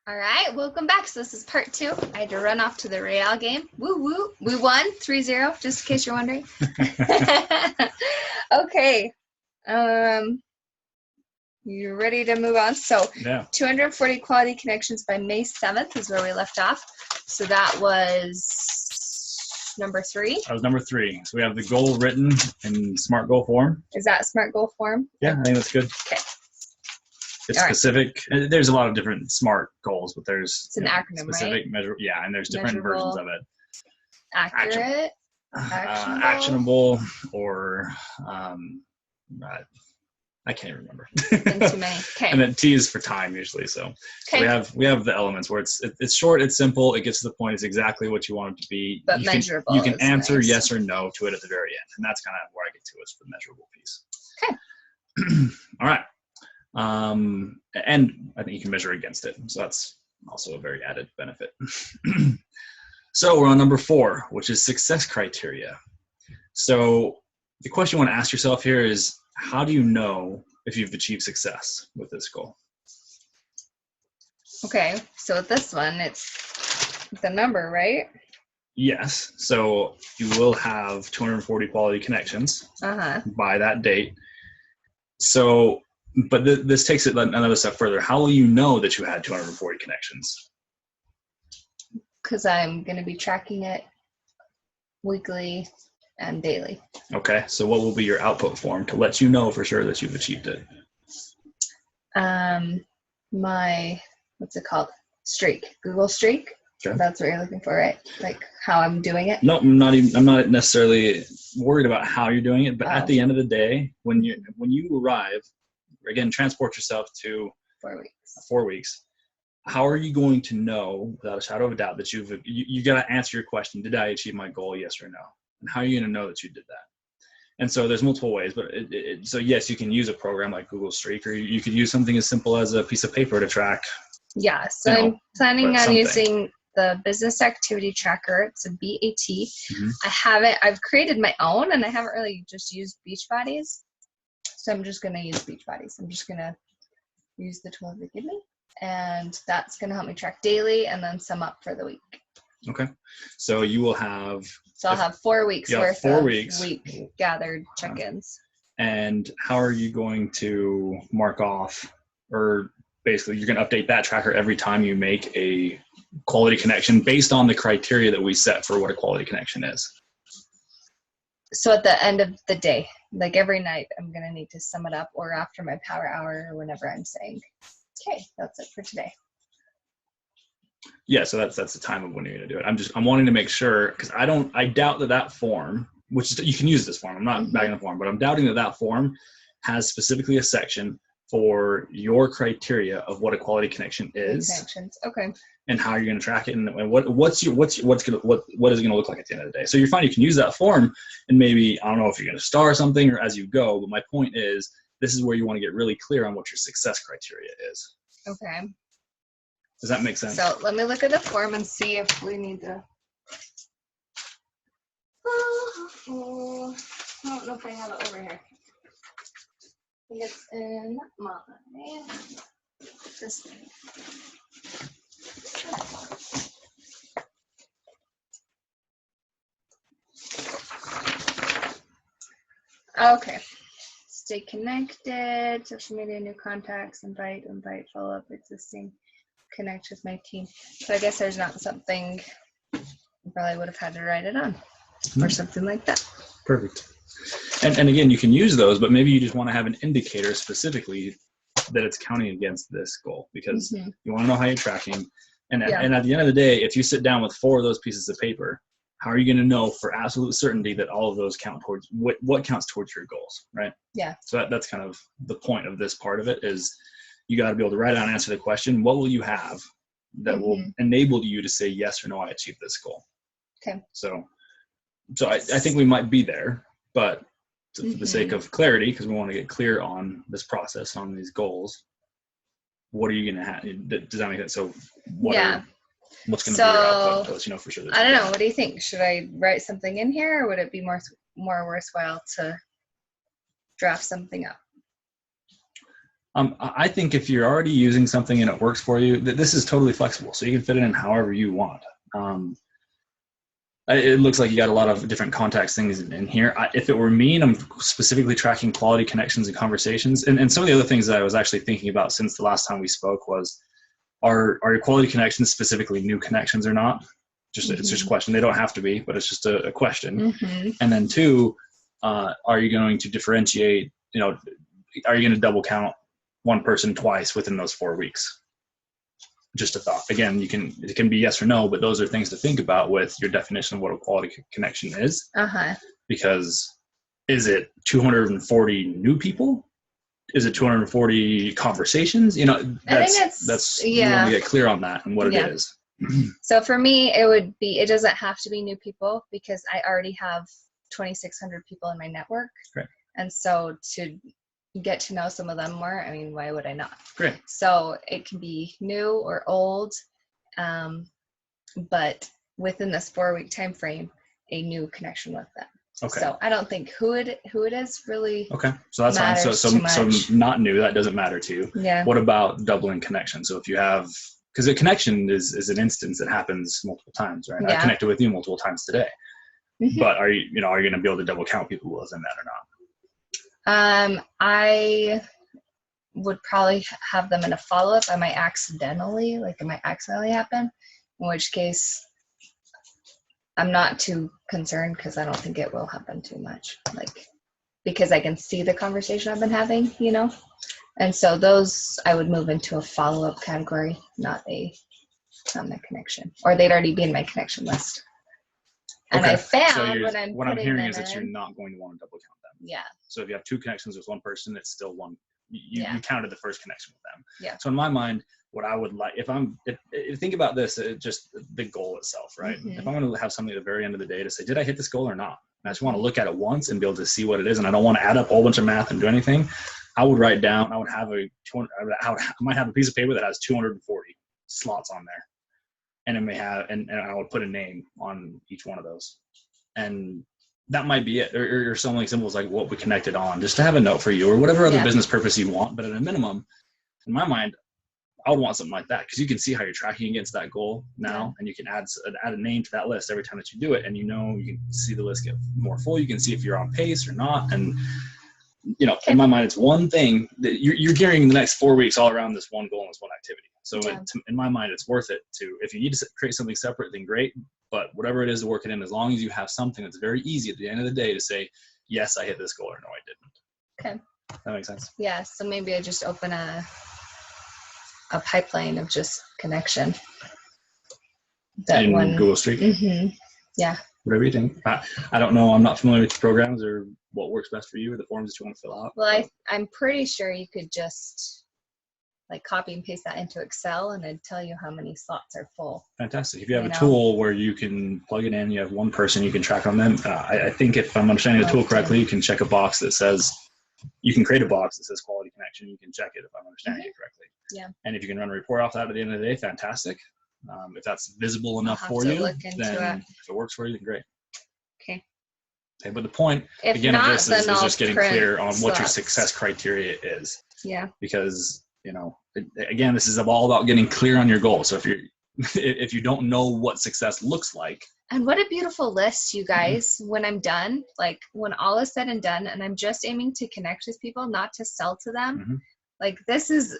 All right, welcome back. So this is part 2. I had to run off to the Real game. Woo woo. We won 3-0, just in case you're wondering. Okay. You ready to move on? So yeah. 240 quality connections by May 7th is where we left off. So that was number 3. That was number 3. So we have the goal written in SMART goal form. Is that SMART goal form? Yeah, I think that's good. Okay. It's specific. Right. There's a lot of different SMART goals, but there's it's an acronym, specific, right? measure. Yeah, and there's different versions of it. Accurate, actionable, or I can't remember. Too many. Okay. And then T is for time usually. So, okay. So we have the elements where it's short, it's simple, it gets to the point, it's exactly what you want it to be. But measurable. You can answer yes or no to it at the very end, and that's kind of where I get to is the measurable piece. Okay. All right. And I think you can measure against it. So that's also a very added benefit. So we're on number 4, which is success criteria. So the question you want to ask yourself here is, how do you know if you've achieved success with this goal? Okay. So with this one, it's the number, right? Yes. So you will have 240 quality connections by that date. So, but this takes it another step further. How will you know that you had 240 connections? Because I'm going to be tracking it weekly and daily. Okay. So what will be your output form to let you know for sure that you've achieved it? My, what's it called? Streak. Google Streak. Okay. That's what you're looking for, right? Like how I'm doing it? No, I'm not necessarily worried about how you're doing it, but at the end of the day, when you arrive, again, transport yourself to 4 weeks. 4 weeks. How are you going to know, without a shadow of a doubt, that you got to answer your question? Did I achieve my goal? Yes or no? And how are you going to know that you did that? And so there's multiple ways, but so yes, you can use a program like Google Streak, or you could use something as simple as a piece of paper to track. Yeah. So I'm planning on using the business activity tracker. It's a BAT. Mm-hmm. I've created my own, and I haven't really just used Beachbody's. So I'm just going to use Beachbody's. I'm just going to use the tool they give me, and that's going to help me track daily and then sum up for the week. Okay. So you will have... So I'll have 4 weeks worth of week gathered check-ins. And how are you going to mark off, or basically you're going to update that tracker every time you make a quality connection based on the criteria that we set for what a quality connection is? So at the end of the day, like every night, I'm going to need to sum it up, or after my power hour, or whenever I'm saying, okay, that's it for today. Yeah, so that's the time of when you're going to do it. I'm wanting to make sure, because I doubt that form, which is, you can use this form, I'm not bagging the form, but I'm doubting that form has specifically a section for your criteria of what a quality connection is. Connections. Okay. And how you're going to track it, and what is it going to look like at the end of the day. So you're fine, you can use that form, and maybe, I don't know if you're going to star something or as you go, but my point is, this is where you want to get really clear on what your success criteria is. Okay. Does that make sense? So let me look at the form and see if we need to. I don't know if I have it over here. I think it's in my this thing. Okay. Stay connected, social media, new contacts, invite, follow up, existing, connect with my team. So I guess there's not something, I probably would have had to write it on or something like that. Perfect. And again, you can use those, but maybe you just want to have an indicator specifically that it's counting against this goal, because you want to know how you're tracking. And at the end of the day, if you sit down with 4 of those pieces of paper, how are you going to know for absolute certainty that all of those count towards what counts towards your goals, right? Yeah. So that's kind of the point of this part of it, is you got to be able to write down and answer the question, what will you have that will enable you to say yes or no, I achieved this goal. Okay. So I think we might be there, but for the sake of clarity, because we want to get clear on this process, on these goals, what are you going to have? Does that make sense? So what's going to be your output to let you know for sure? I don't know. What do you think? Should I write something in here, or would it be more worthwhile to draft something up? I think if you're already using something and it works for you, this is totally flexible. So you can fit it in however you want. It looks like you got a lot of different contacts things in here. If it were me and I'm specifically tracking quality connections and conversations, and some of the other things that I was actually thinking about since the last time we spoke was, are your quality connections specifically new connections or not? It's just a question. They don't have to be, but it's just a question. And then 2, are you going to differentiate, are you going to double count one person twice within those 4 weeks? Just a thought. Again, it can be yes or no, but those are things to think about with your definition of what a quality connection is. Because is it 240 new people? Is it 240 conversations? You want to get clear on that and what it is. So for me, it doesn't have to be new people because I already have 2,600 people in my network. Right. And so to get to know some of them more, I mean, why would I not? Great. So it can be new or old, but within this 4-week time frame, a new connection with them. Okay. So I don't think who it is really. Okay. So that's fine. So not new, that doesn't matter to you. Yeah. What about doubling connection? So if you have, because a connection is an instance that happens multiple times, right? Yeah. I connected with you multiple times today. But are you going to be able to double count people within that or not? I would probably have them in a follow-up. It might accidentally happen, in which case I'm not too concerned because I don't think it will happen too much, because I can see the conversation I've been having, and so those I would move into a follow-up category, not a connection, or they'd already be in my connection list. And I found what I'm hearing is that you're not going to want to double count them. Yeah. So if you have 2 connections with one person, it's still one. You counted the first connection with them. Yeah. So in my mind, what I would like, if think about this, just the goal itself, right? If I'm going to have something at the very end of the day to say, did I hit this goal or not? And I just want to look at it once and be able to see what it is, and I don't want to add up a whole bunch of math and do anything. I would write down. I might have a piece of paper that has 240 slots on there. And it may have, and I would put a name on each one of those. And that might be it. Or something simple as like what we connected on, just to have a note for you or whatever other business purpose you want. But at a minimum, in my mind, I would want something like that because you can see how you're tracking against that goal now, and you can add a name to that list every time that you do it. And you can see the list get more full. You can see if you're on pace or not. And in my mind, it's one thing that you're gearing the next 4 weeks all around this one goal and this one activity. So in my mind, it's worth it if you need to create something separate, then great. But whatever it is to work it in, as long as you have something that's very easy at the end of the day to say, yes, I hit this goal or no, I didn't. Okay. That makes sense. Yeah. So maybe I just open a pipeline of just connection. In Google Street. Yeah. Whatever you think. I don't know. I'm not familiar with the programs or what works best for you or the forms that you want to fill out. Well, I'm pretty sure you could just copy and paste that into Excel and it'd tell you how many slots are full. Fantastic. If you have a tool where you can plug it in, you have one person you can track on them. I think if I'm understanding the tool correctly, you can check a box that says, you can create a box that says quality connection. You can check it if I'm understanding it correctly. Yeah. And if you can run a report off that at the end of the day, fantastic. If that's visible enough for you, then if it works for you, then great. Okay. But the point, again, of this is just getting clear on what your success criteria is. Yeah. Because, again, this is all about getting clear on your goal. So if you don't know what success looks like. And what a beautiful list, you guys, when I'm done, when all is said and done, and I'm just aiming to connect with people, not to sell to them. This is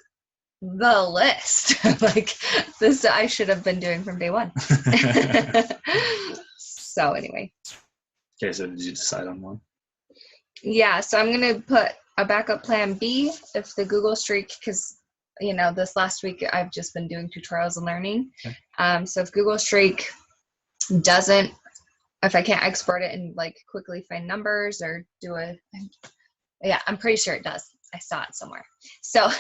the list. This I should have been doing from day one. So anyway. Okay, so did you decide on one? Yeah, so I'm going to put a backup plan B if the Google Streak, because, this last week I've just been doing tutorials and learning. Okay. So if Google Streak doesn't, if I can't export it and quickly find numbers or I'm pretty sure it does. I saw it somewhere. So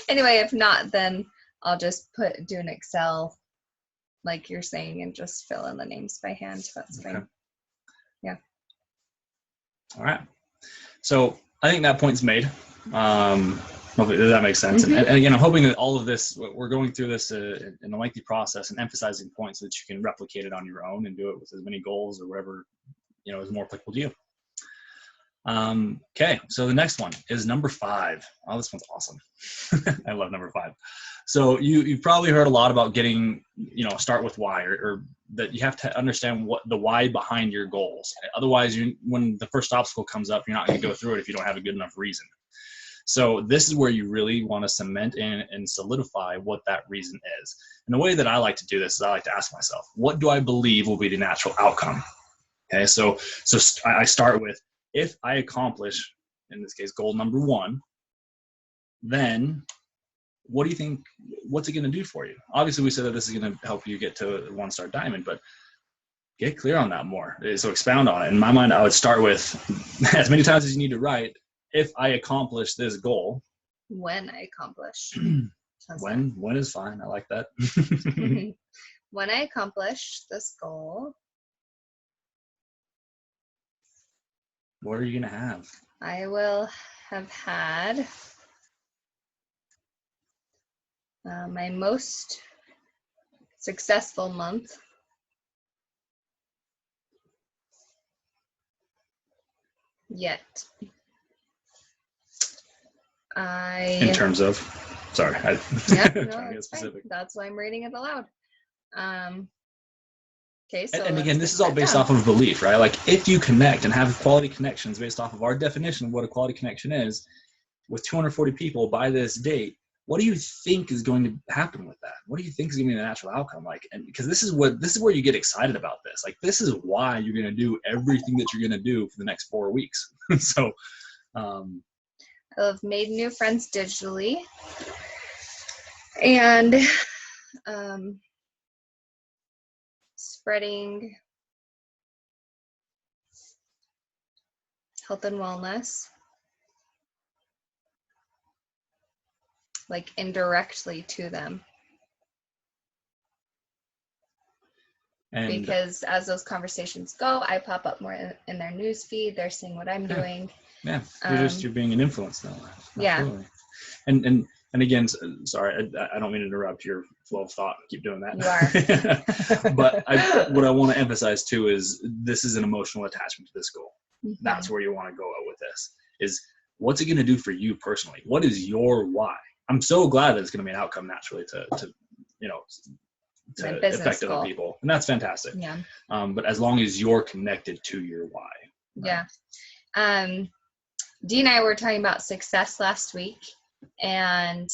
anyway, if not, then I'll just do an Excel like you're saying and just fill in the names by hand. That's fine. Yeah. All right. So I think that point's made. Hopefully that makes sense. And again, I'm hoping that all of this, we're going through this in a lengthy process and emphasizing points so that you can replicate it on your own and do it with as many goals or whatever, is more applicable to you. Okay, so the next one is number 5. Oh, this one's awesome. I love number 5. So you've probably heard a lot about getting, start with why, or that you have to understand what the why behind your goals. Otherwise, when the first obstacle comes up, you're not going to go through it if you don't have a good enough reason. So this is where you really want to cement in and solidify what that reason is. And the way that I like to do this is I like to ask myself, what do I believe will be the natural outcome? Okay, so I start with, if I accomplish, in this case, goal number 1, then what do you think, what's it going to do for you? Obviously, we said that this is going to help you get to 1-star diamond, but get clear on that more. So expound on it. In my mind, I would start with, as many times as you need to write, if I accomplish this goal. When I accomplish. When is fine. I like that. When I accomplish this goal. What are you going to have? I will have had my most successful month yet. In terms of, sorry, no, that's fine. That's why I'm reading it aloud. Okay, so and again, this is all based off of belief, right? Like, if you connect and have quality connections based off of our definition of what a quality connection is, with 240 people by this date, what do you think is going to happen with that? What do you think is going to be the natural outcome? Like, and because this is where you get excited about this. Like, this is why you're going to do everything that you're going to do for the next 4 weeks. So, I've made new friends digitally, and spreading health and wellness, like indirectly to them. And because as those conversations go, I pop up more in their news feed. They're seeing what I'm doing. Yeah, you're being an influence now. Yeah. And again, sorry, I don't mean to interrupt your flow of thought. Keep doing that. You are. But what I want to emphasize too is this is an emotional attachment to this goal. Mm-hmm. That's where you want to go with this. Is what's it going to do for you personally? What is your why? I'm so glad that it's going to be an outcome naturally to affect other people, and that's fantastic. Yeah. But as long as you're connected to your why. Right? Yeah. Dee and I were talking about success last week, and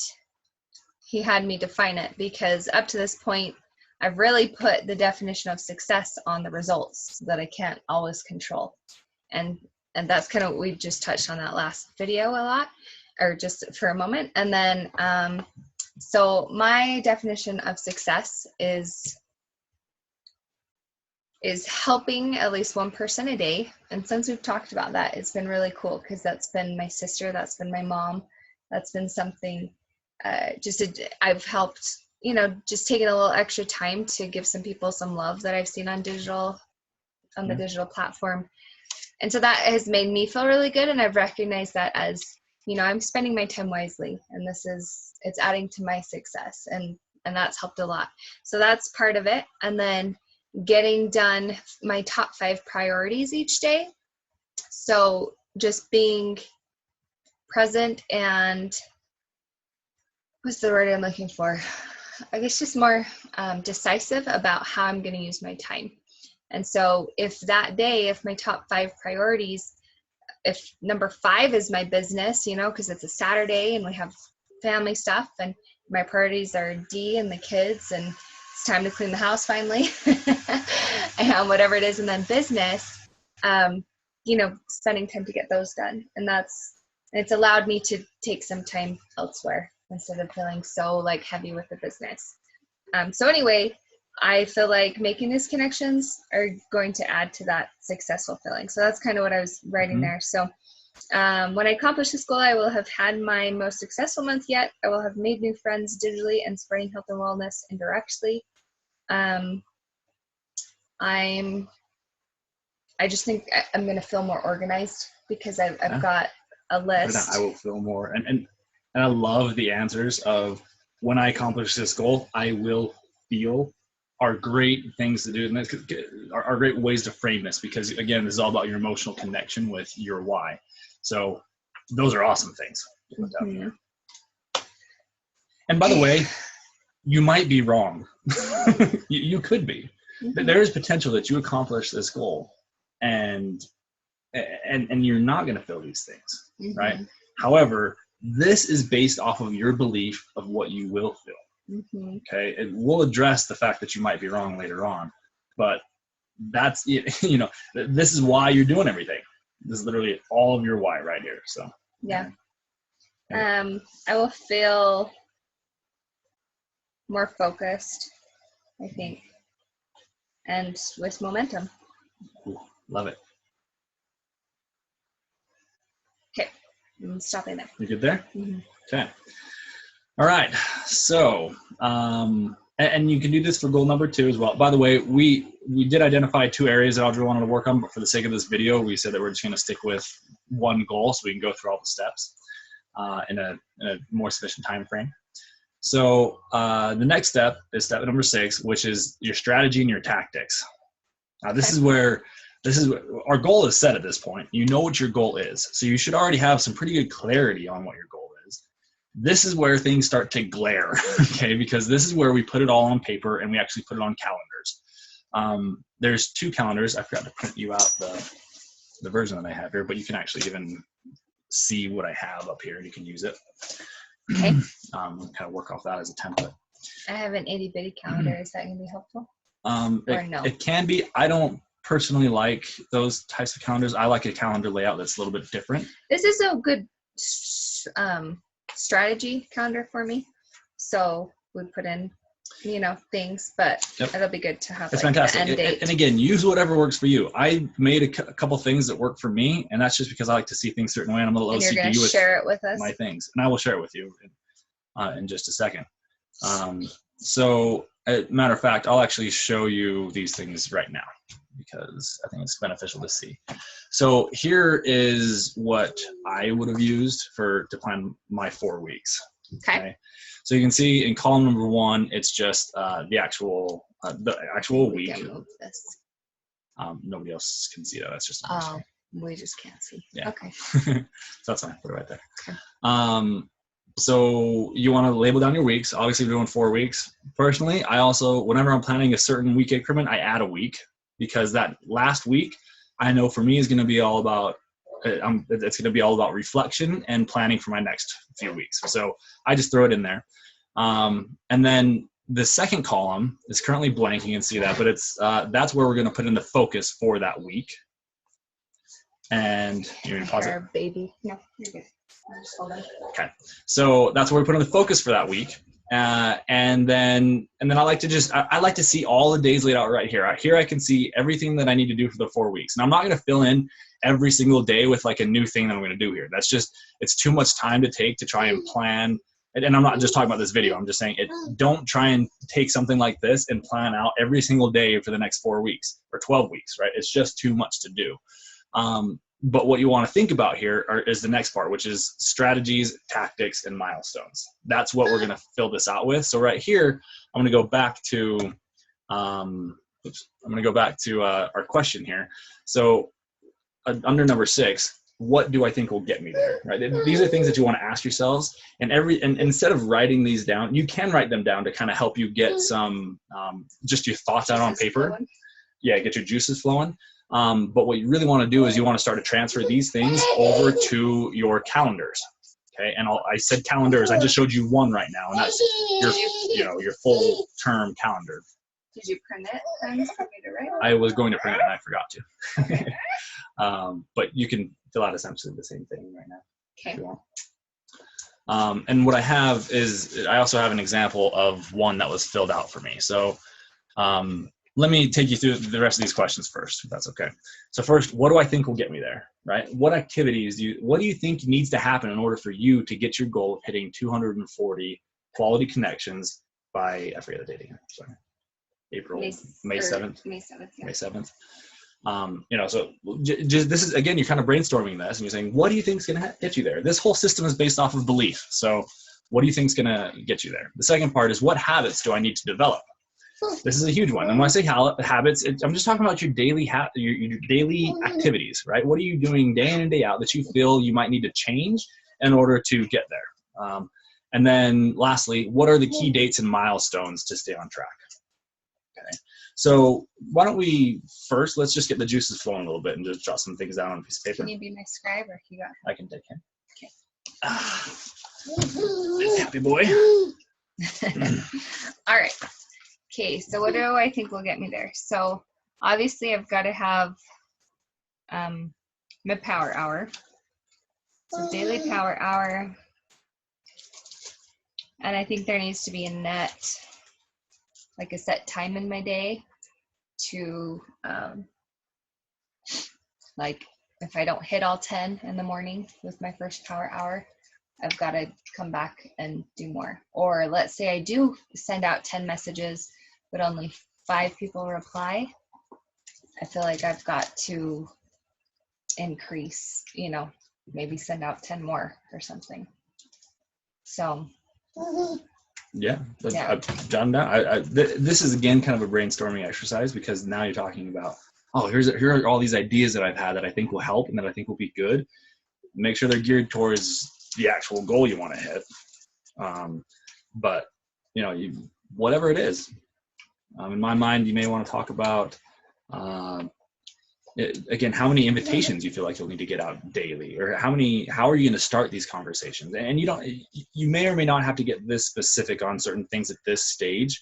he had me define it because up to this point, I've really put the definition of success on the results that I can't always control. And that's kind of, we just touched on that last video a lot, or just for a moment. And then, so my definition of success is helping at least one person a day. And since we've talked about that, it's been really cool because that's been my sister, that's been my mom, that's been something I've helped, just taking a little extra time to give some people some love that I've seen on the digital platform. And so that has made me feel really good. And I've recognized that as, I'm spending my time wisely, and it's adding to my success, and that's helped a lot. So that's part of it. And then getting done my top 5 priorities each day. So just being present and what's the word I'm looking for? I guess just more decisive about how I'm going to use my time. And so if my top 5 priorities, if number 5 is my business, because it's a Saturday and we have family stuff, and my priorities are D and the kids, and it's time to clean the house finally, and whatever it is, and then business, spending time to get those done. And it's allowed me to take some time elsewhere instead of feeling so heavy with the business. So anyway, I feel like making these connections are going to add to that successful feeling. So that's kind of what I was writing there. So when I accomplish this goal, I will have had my most successful month yet. I will have made new friends digitally and spreading health and wellness indirectly. I just think I'm going to feel more organized because I've got a list. I will feel more. And I love the answers of, when I accomplish this goal, I will feel are great things to do, and are great ways to frame this, because again, this is all about your emotional connection with your why. So those are awesome things to put down here. And by the way, you might be wrong. You could be. There is potential that you accomplish this goal, and you're not going to feel these things, right? However, this is based off of your belief of what you will feel. Okay, and we'll address the fact that you might be wrong later on, but that's you know, this is why you're doing everything. This is literally all of your why right here. So yeah. I will feel more focused, I think, and with momentum. Cool. Love it. Okay, I'm stopping there. You good there? Okay. All right. So, and you can do this for goal number 2 as well. By the way, we did identify 2 areas that Audrey wanted to work on, but for the sake of this video, we said that we're just going to stick with one goal so we can go through all the steps in a more sufficient time frame. So the next step is step number 6, which is your strategy and your tactics. Now, this is where our goal is set at this point. You know what your goal is. So you should already have some pretty good clarity on what your goal is. This is where things start to glare, okay? Because this is where we put it all on paper and we actually put it on calendars. There's 2 calendars. I forgot to print you out the version that I have here, but you can actually even see what I have up here. You can use it. Okay. Kind of work off that as a template. I have an itty bitty calendar. Is that going to be helpful? Or no? It can be. I don't personally like those types of calendars. I like a calendar layout that's a little bit different. This is a good strategy calendar for me. So we put in, you know, things, but it'll be good to have. It's like fantastic. The end date. And again, use whatever works for you. I made a couple things that work for me, and that's just because I like to see things a certain way. And I'm a little OCD you're gonna share it with us. My things, and I will share it with you in just a second. So, matter of fact, I'll actually show you these things right now because I think it's beneficial to see. So here is what I would have used to plan my 4 weeks. Okay. So you can see in column number 1, it's just the actual week. Nobody else can see that. That's just we just can't see. Yeah. Okay. So that's fine. Put it right there. Okay. So you want to label down your weeks. Obviously, we're doing 4 weeks. Personally, I also, whenever I'm planning a certain week increment, I add a week, because that last week, I know for me is going to be all about, it's going to be all about reflection and planning for my next few weeks. So I just throw it in there. And then the second column is currently blank. You can see that, but it's that's where we're going to put in the focus for that week. And you're going to pause it. Baby. No, you're good. Just hold on. Okay, so that's where we put in the focus for that week, and then I like to see all the days laid out right here. Here I can see everything that I need to do for the 4 weeks, and I'm not going to fill in every single day with like a new thing that I'm going to do here. That's just, it's too much time to take to try and plan. And I'm not just talking about this video. I'm just saying don't try and take something like this and plan out every single day for the next 4 weeks or 12 weeks, right? It's just too much to do. But what you want to think about here is the next part, which is strategies, tactics, and milestones. That's what we're going to fill this out with. So right here, I'm going to go back to, our question here. So under number 6, what do I think will get me there? Right? These are things that you want to ask yourselves. And instead of writing these down, you can write them down to kind of help you get some, just your thoughts out on paper. Yeah, get your juices flowing. But what you really want to do is you want to start to transfer these things over to your calendars. Okay, and I said calendars. I just showed you one right now, and that's your full term calendar. Did you print it? I was going to print it and I forgot to. But you can fill out essentially the same thing right now. Okay. If you want. And what I have is I also have an example of one that was filled out for me. So. Let me take you through the rest of these questions first, if that's okay. So first, what do I think will get me there, right? What activities what do you think needs to happen in order for you to get your goal of hitting 240 quality connections by, I forget the date again, sorry, May 7th? May 7th, yeah. May 7th. So just this is, again, you're kind of brainstorming this and you're saying, what do you think is going to get you there? This whole system is based off of belief. So what do you think is going to get you there? The second part is, what habits do I need to develop? This is a huge one. And when I say habits, I'm just talking about your daily your daily activities, right? What are you doing day in and day out that you feel you might need to change in order to get there? And then lastly, what are the key dates and milestones to stay on track? Okay. So why don't we first, let's just get the juices flowing a little bit and just jot some things down on a piece of paper. Can you be my scribe, or you got? I can take him. Okay. Happy boy. All right. Okay, so what do I think will get me there? So obviously I've got to have my power hour. So daily power hour. And I think there needs to be a set time in my day to, like if I don't hit all 10 in the morning with my first power hour, I've got to come back and do more. Or let's say I do send out 10 messages, but only 5 people reply. I feel like I've got to increase, maybe send out 10 more or something. So. Yeah. I've done that. This is again kind of a brainstorming exercise, because now you're talking about, here are all these ideas that I've had that I think will help and that I think will be good. Make sure they're geared towards the actual goal you want to hit. But whatever it is, in my mind, you may want to talk about, again, how many invitations you feel like you'll need to get out daily, or how are you going to start these conversations? And you may or may not have to get this specific on certain things at this stage,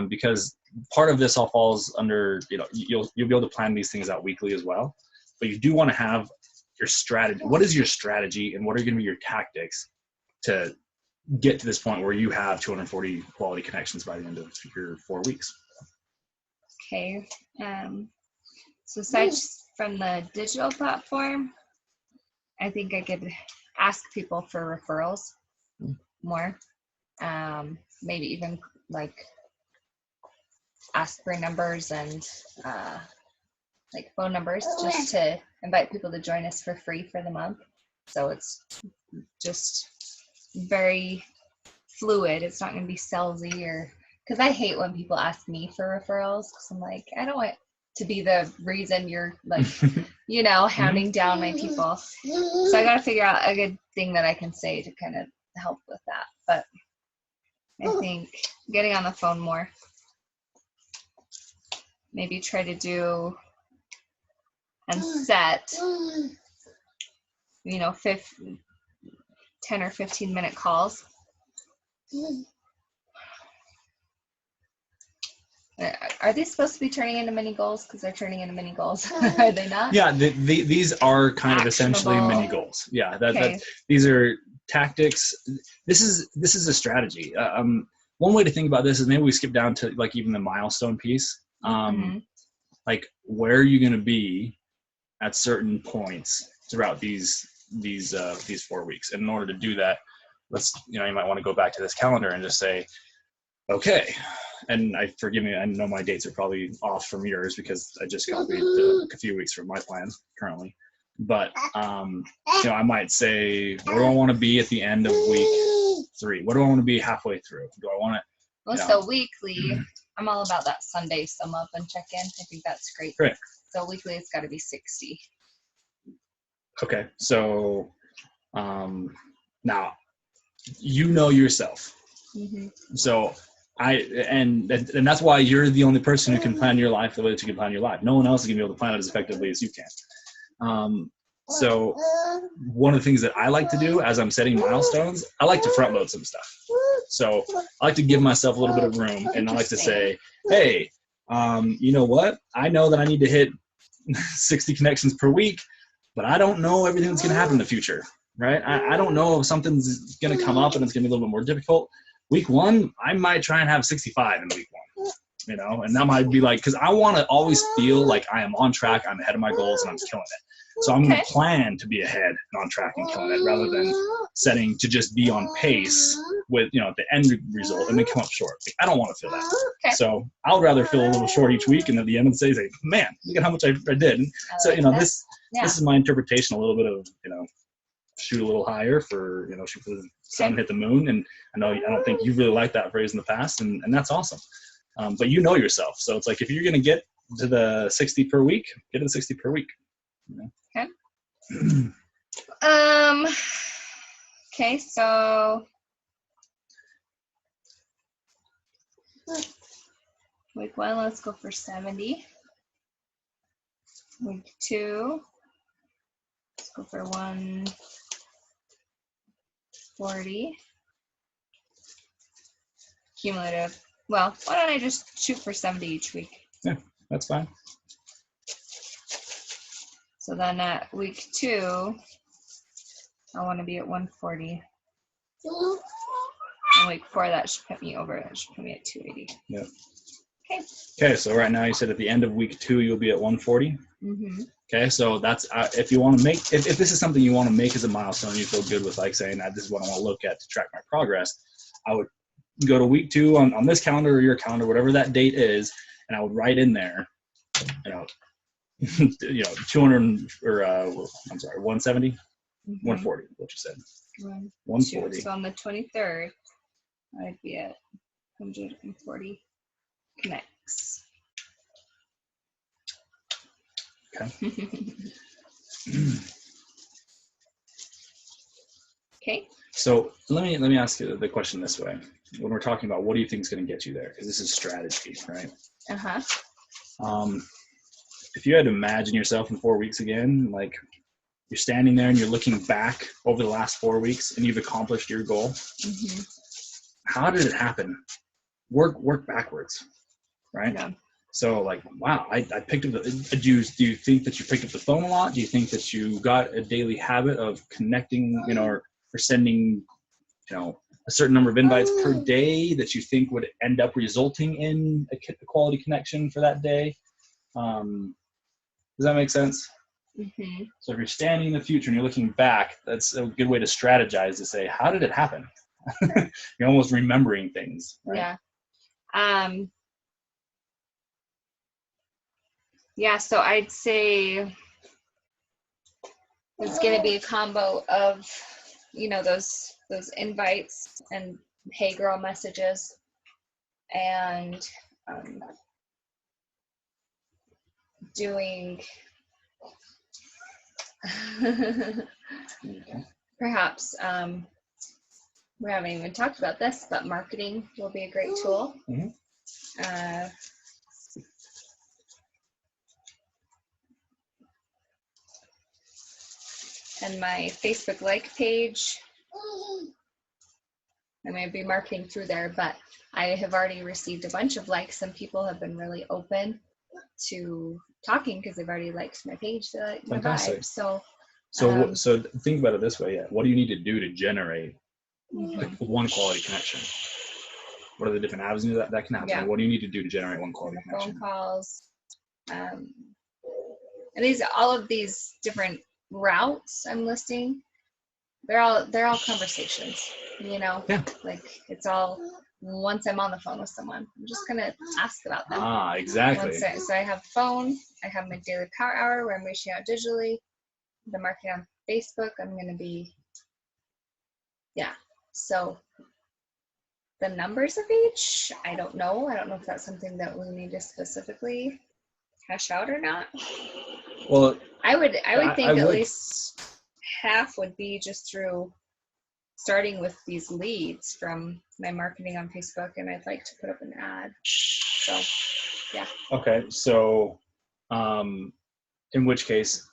because part of this all falls under, you'll be able to plan these things out weekly as well, but you do want to have your strategy. What is your strategy, and what are going to be your tactics to get to this point where you have 240 quality connections by the end of your 4 weeks? Okay. So aside from the digital platform, I think I could ask people for referrals more. Maybe even like ask for numbers and like phone numbers, just to invite people to join us for free for the month. So it's just very fluid. It's not going to be salesy, or because I hate when people ask me for referrals, because I'm like, I don't want to be the reason you're like, hounding down my people. So I got to figure out a good thing that I can say to kind of help with that. But I think getting on the phone more, maybe try to do and set, 10 or 15 minute calls. Are these supposed to be turning into mini goals? Because they're turning into mini goals. Are they not? Yeah, these are kind of essentially mini goals. Yeah, these are tactics. This is a strategy. One way to think about this is maybe we skip down to like even the milestone piece. Like, where are you going to be at certain points throughout these 4 weeks? And in order to do that, you might want to go back to this calendar and just say, okay. And forgive me, I know my dates are probably off from yours because I just copied a few weeks from my plan currently. But I might say, where do I want to be at the end of week 3? What do I want to be halfway through? Do I want to? Well, so weekly, I'm all about that Sunday sum up and check in. I think that's great. Great. So weekly, it's got to be 60. Okay, so now yourself. So and that's why you're the only person who can plan your life the way that you can plan your life. No one else is gonna be able to plan it as effectively as you can. So one of the things that I like to do as I'm setting milestones, I like to front load some stuff. So I like to give myself a little bit of room, and I like to say, hey, you know what? I know that I need to hit 60 connections per week, but I don't know everything that's going to happen in the future, right? I don't know if something's going to come up and it's going to be a little bit more difficult. Week 1, I might try and have 65 in week 1, and that might be like, because I want to always feel like I am on track, I'm ahead of my goals, and I'm killing it. So I'm going to plan to be ahead and on track and killing it, rather than setting to just be on pace with, the end result and then come up short. Like, I don't want to feel that. Okay. So I'll rather feel a little short each week, and at the end of the day, say, man, look at how much I did. And so, this is my interpretation, a little bit of, shoot a little higher for, shoot for the sun, hit the moon. And I don't think you really liked that phrase in the past, and that's awesome. But you know yourself. So it's like, if you're going to get to the 60 per week, get to the 60 per week. Okay. Okay, so week 1, let's go for 70. Week 2, let's go for 140. Cumulative. Well, why don't I just shoot for 70 each week? Yeah, that's fine. So then at week 2, I want to be at 140. And week 4, that should put me over. That should put me at 280. Yep. Okay. Okay, so right now you said at the end of week 2 you'll be at 140. Mm-hmm. Okay, so that's if you want to make, if this is something you want to make as a milestone, you feel good with like saying that this is what I want to look at to track my progress, I would go to week 2 on this calendar or your calendar, whatever that date is, and I would write in there, 200 or I'm sorry, 170, 140, what you said. 140. So on the 23rd, I'd be at 140 connects. Okay. Okay. So let me ask you the question this way. When we're talking about what do you think is going to get you there, because this is strategy, right? Uh-huh. If you had to imagine yourself in 4 weeks again, like you're standing there and you're looking back over the last 4 weeks and you've accomplished your goal, mm-hmm. How did it happen? Work backwards, right? Yeah. So like, wow, I picked up do you think that you picked up the phone a lot? Do you think that you got a daily habit of connecting, or sending, a certain number of invites per day that you think would end up resulting in a quality connection for that day? Does that make sense? Mm-hmm. So if you're standing in the future and you're looking back, that's a good way to strategize, to say, how did it happen? You're almost remembering things, right? Yeah. Yeah, so I'd say it's going to be a combo of, those invites and hey girl messages, and doing perhaps we haven't even talked about this, but marketing will be a great tool. Mm-hmm. And my Facebook like page, I may be marketing through there, but I have already received a bunch of likes, and people have been really open to talking because they've already liked my page. They like my vibe. So think about it this way. Yeah. What do you need to do to generate like one quality connection? What are the different avenues that can happen? Yeah. What do you need to do to generate one quality connection? Phone calls, and all of these different routes I'm listing, they're all conversations, Yeah. Like it's all, once I'm on the phone with someone, I'm just gonna ask about them. Exactly. So I have phone, I have my daily power hour where I'm reaching out digitally, the marketing on Facebook, I'm gonna be, so the numbers of each, I don't know if that's something that we need to specifically hash out or not. Well, I would think at least half would be just through starting with these leads from my marketing on Facebook, and I'd like to put up an ad. So, yeah. Okay, so in which case,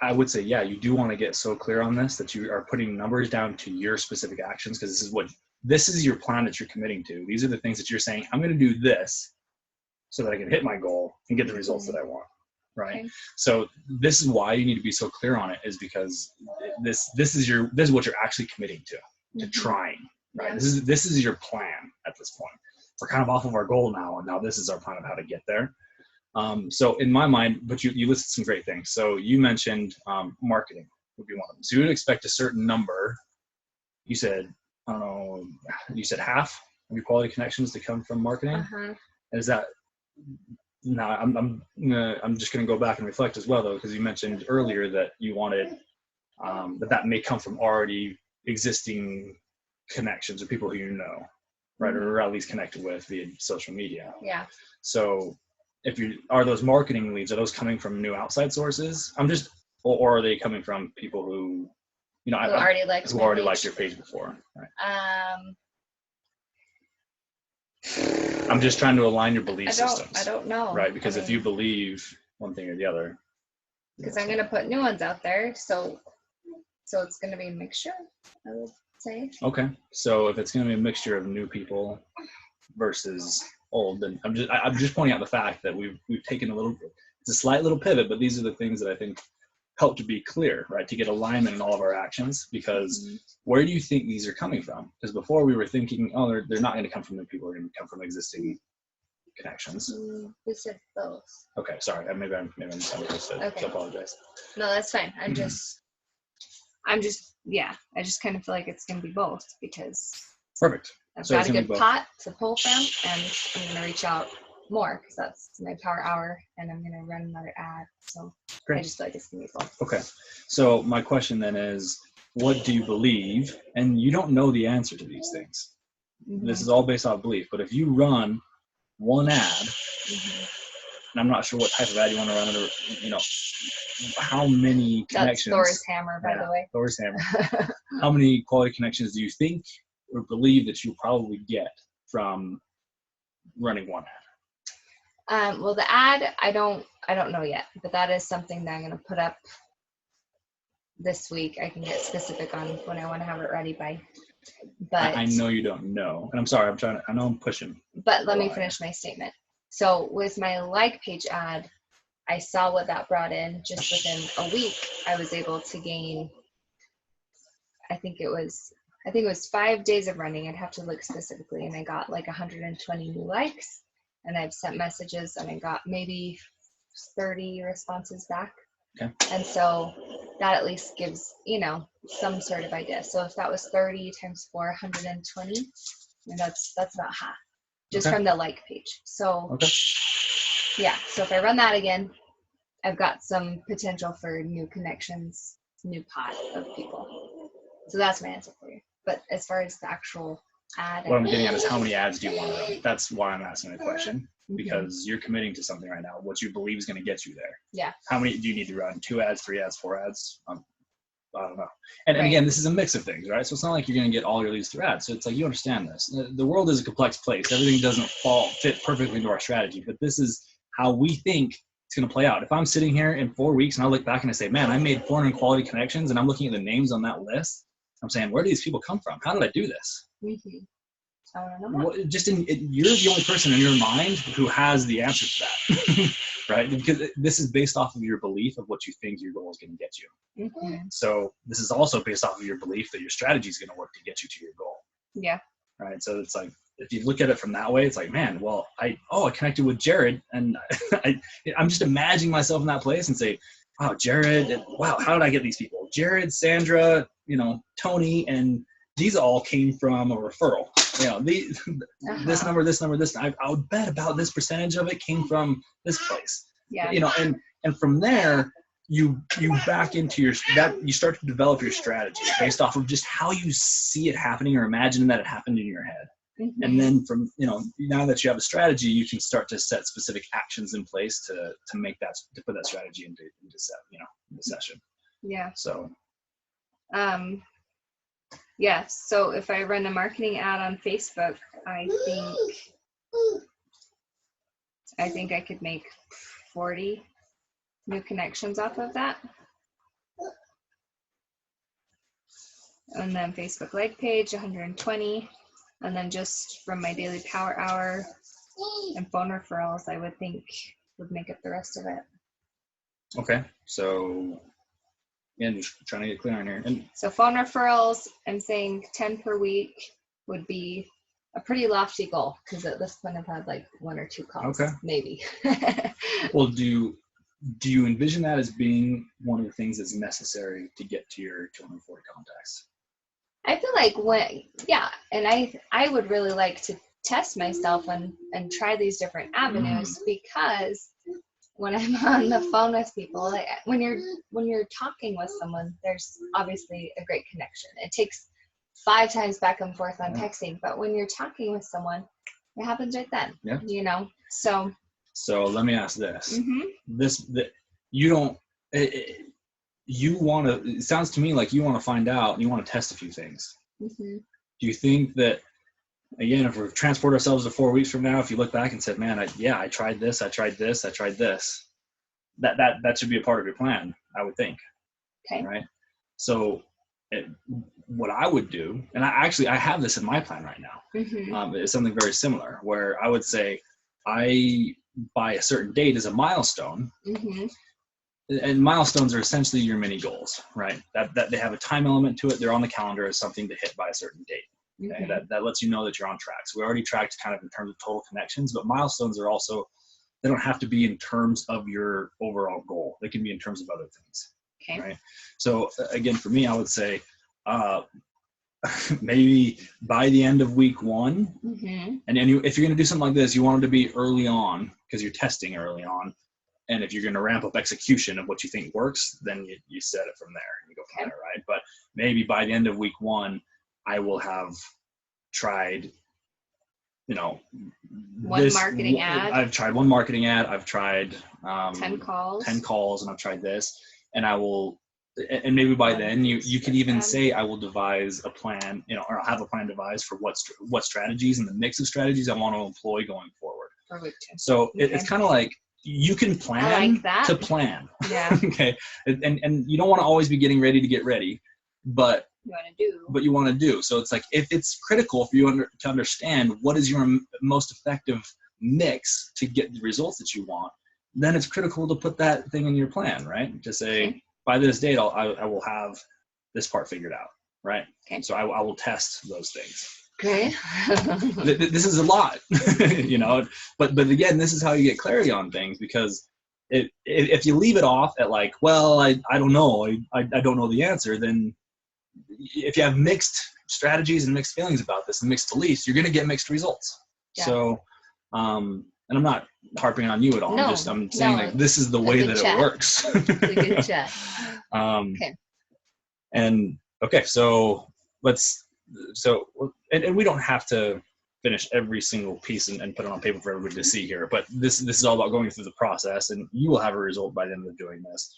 I would say, you do want to get so clear on this that you are putting numbers down to your specific actions, because this is your plan that you're committing to. These are the things that you're saying, I'm going to do this so that I can hit my goal and get the results that I want. Right. Okay. So this is why you need to be so clear on it, is because this is what you're actually committing to trying. Right. Yeah. This is your plan at this point. We're kind of off of our goal now, and now this is our plan of how to get there. So in my mind, but you listed some great things. So you mentioned marketing would be one of them. So you would expect a certain number. You said, I don't know, you said half of your quality connections to come from marketing. Uh-huh. And is that, now I'm just going to go back and reflect as well, though, because you mentioned earlier that you wanted that may come from already existing connections or people who you know. right? Or at least connected with via social media. Yeah. So are those marketing leads, are those coming from new outside sources? Or are they coming from people who, who already liked your page before? Right? I'm just trying to align your belief systems. I don't know. Right, because if you believe one thing or the other. Because I'm going to put new ones out there, so it's going to be a mixture, I would say. Okay, so if it's going to be a mixture of new people versus old, then I'm just pointing out the fact that we've taken it's a slight little pivot, but these are the things that I think help to be clear, right? To get alignment in all of our actions, because where do you think these are coming from? Because before we were thinking, oh, they're not going to come from new people, they're going to come from existing connections. We said both. Okay, sorry. Maybe I misunderstood. Okay. So I apologize. No, that's fine. I just kind of feel like it's going to be both, because perfect. I've got a good pot to pull from, and I'm going to reach out more because that's my power hour, and I'm going to run another ad. So great. I just feel like it's going to be both. Okay. So my question then is, what do you believe? And you don't know the answer to these things. This is all based off belief. But if you run one ad, and I'm not sure what type of ad you want to run, or how many connections. That's Thor's hammer, by the way. Thor's hammer. How many quality connections do you think or believe that you'll probably get from running one ad? Well, the ad, I don't know yet, but that is something that I'm going to put up this week. I can get specific on when I want to have it ready by. But I know you don't know, and I'm sorry. I know I'm pushing. But let me finish my statement. So with my like page ad, I saw what that brought in. Just within a week, I was able to gain, I think it was 5 days of running. I'd have to look specifically, and I got like 120 new likes, and I've sent messages, and I got maybe 30 responses back. Okay. And so that at least gives, some sort of idea. So if that was 30 times 4, 120, and that's about half, just from the like page. So yeah, so if I run that again, I've got some potential for new connections, new pot of people. So that's my answer for you. But as far as the actual ad, what I'm getting at is, how many ads do you want to run? That's why I'm asking the question, because you're committing to something right now, what you believe is going to get you there. Yeah. How many do you need to run? 2 ads, 3 ads, 4 ads? I don't know. And again, this is a mix of things, right? So it's not like you're going to get all your leads through ads. So it's like, you understand this. The world is a complex place. Everything doesn't fit perfectly into our strategy, but this is how we think it's going to play out. If I'm sitting here in 4 weeks and I look back and I say, man, I made 400 quality connections, and I'm looking at the names on that list, I'm saying, where do these people come from? How did I do this? Well, you're the only person in your mind who has the answer to that, right? Because this is based off of your belief of what you think your goal is going to get you. So this is also based off of your belief that your strategy is going to work to get you to your goal. Yeah. Right. So it's like, if you look at it from that way, it's like, man, well, I connected with Jared, and I'm just imagining myself in that place and say, wow, Jared, wow, how did I get these people? Jared, Sandra, Tony, and these all came from a referral. This number, I would bet about this percentage of it came from this place. Yeah. And from there, you back into you start to develop your strategy based off of just how you see it happening or imagine that it happened in your head. And then from, now that you have a strategy, you can start to set specific actions in place to put that strategy into session. Yeah. So. Yeah. So if I run a marketing ad on Facebook, I think I could make 40 new connections off of that. And then Facebook like page, 120. And then just from my daily power hour and phone referrals, I would think would make up the rest of it. Okay. So again, just trying to get clear on here. So phone referrals, I'm saying 10 per week would be a pretty lofty goal, because at this point I've had like 1 or 2 calls. Okay. Maybe. Well, do you envision that as being one of the things that's necessary to get to your 240 contacts? I feel like and I would really like to test myself and try these different avenues, because when I'm on the phone with people, like when you're talking with someone, there's obviously a great connection. It takes 5 times back and forth on texting. But when you're talking with someone, it happens right then. Yeah. You know. So let me ask this. Mm-hmm. You don't. You want to. It sounds to me like you want to find out. And you want to test a few things. Mm-hmm. Do you think that? Again, if we transport ourselves to 4 weeks from now, if you look back and said, "Man, I tried this, I tried this, I tried this," that should be a part of your plan, I would think. Okay. Right. So, what I would do, and I have this in my plan right now. Mm-hmm. It's something very similar, where I would say, by a certain date is a milestone. Mm-hmm. And milestones are essentially your mini goals, right? That they have a time element to it. They're on the calendar as something to hit by a certain date. Okay? Mm-hmm. That lets you know that you're on track. So we already tracked kind of in terms of total connections, but milestones are also, they don't have to be in terms of your overall goal. They can be in terms of other things. Okay. Right. So again, for me, I would say maybe by the end of week 1, mm-hmm. and if you're going to do something like this, you want it to be early on because you're testing early on. And if you're going to ramp up execution of what you think works, then you set it from there and you go from there, right? But maybe by the end of week 1, I will have tried, one marketing ad. I've tried one marketing ad. I've tried 10 calls. 10 calls, and I've tried this. And I will, and maybe by then you can even say I will devise a plan, or I'll have a plan devised for what strategies and the mix of strategies I want to employ going forward. For week 2. So it's kind of like, you can plan to plan. Yeah. Okay. And you don't want to always be getting ready to get ready, but you want to do. So it's like, if it's critical for you to understand what is your most effective mix to get the results that you want, then it's critical to put that thing in your plan, right? To say, by this date, I will have this part figured out, right? Okay. So I will test those things. Okay. This is a lot, but again, this is how you get clarity on things, because if you leave it off at like, well, I don't know, I don't know the answer, then if you have mixed strategies and mixed feelings about this and mixed beliefs, you're going to get mixed results. Yeah. So, and I'm not harping on you at all. No, I'm saying that this is the way that it works. It's a good chat. Okay. And okay, so and we don't have to finish every single piece and put it on paper for everybody to see here, but this is all about going through the process, and you will have a result by the end of doing this.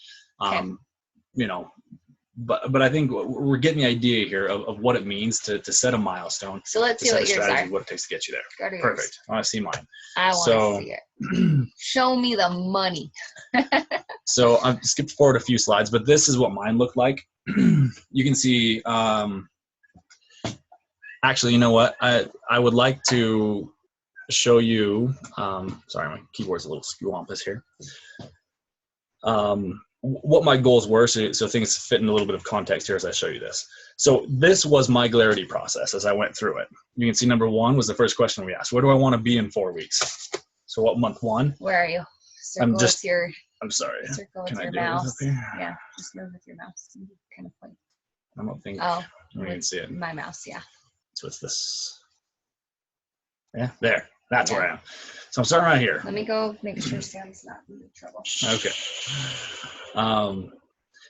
But I think we're getting the idea here of what it means to set a milestone. So let's see what yours are. What it takes to get you there. Go to Perfect. Yours. I want to see mine. I want to see it. Show me the money. So I've skipped forward a few slides, but this is what mine looked like. You can see, actually, you know what? I would like to show you, sorry, my keyboard's a little skewampus here. What my goals were, so things fit in a little bit of context here as I show you this. So this was my Glarity process as I went through it. You can see number 1 was the first question we asked. Where do I want to be in 4 weeks? So what month 1? Where are you? Circle with your, I'm sorry. Circle with your mouse. Yeah, just move with your mouse. Kind of point. I don't think you can see it. My mouse, yeah. So it's this. Yeah, there. That's where I am. So I'm starting right here. Let me go make sure Sam's not in trouble. Okay.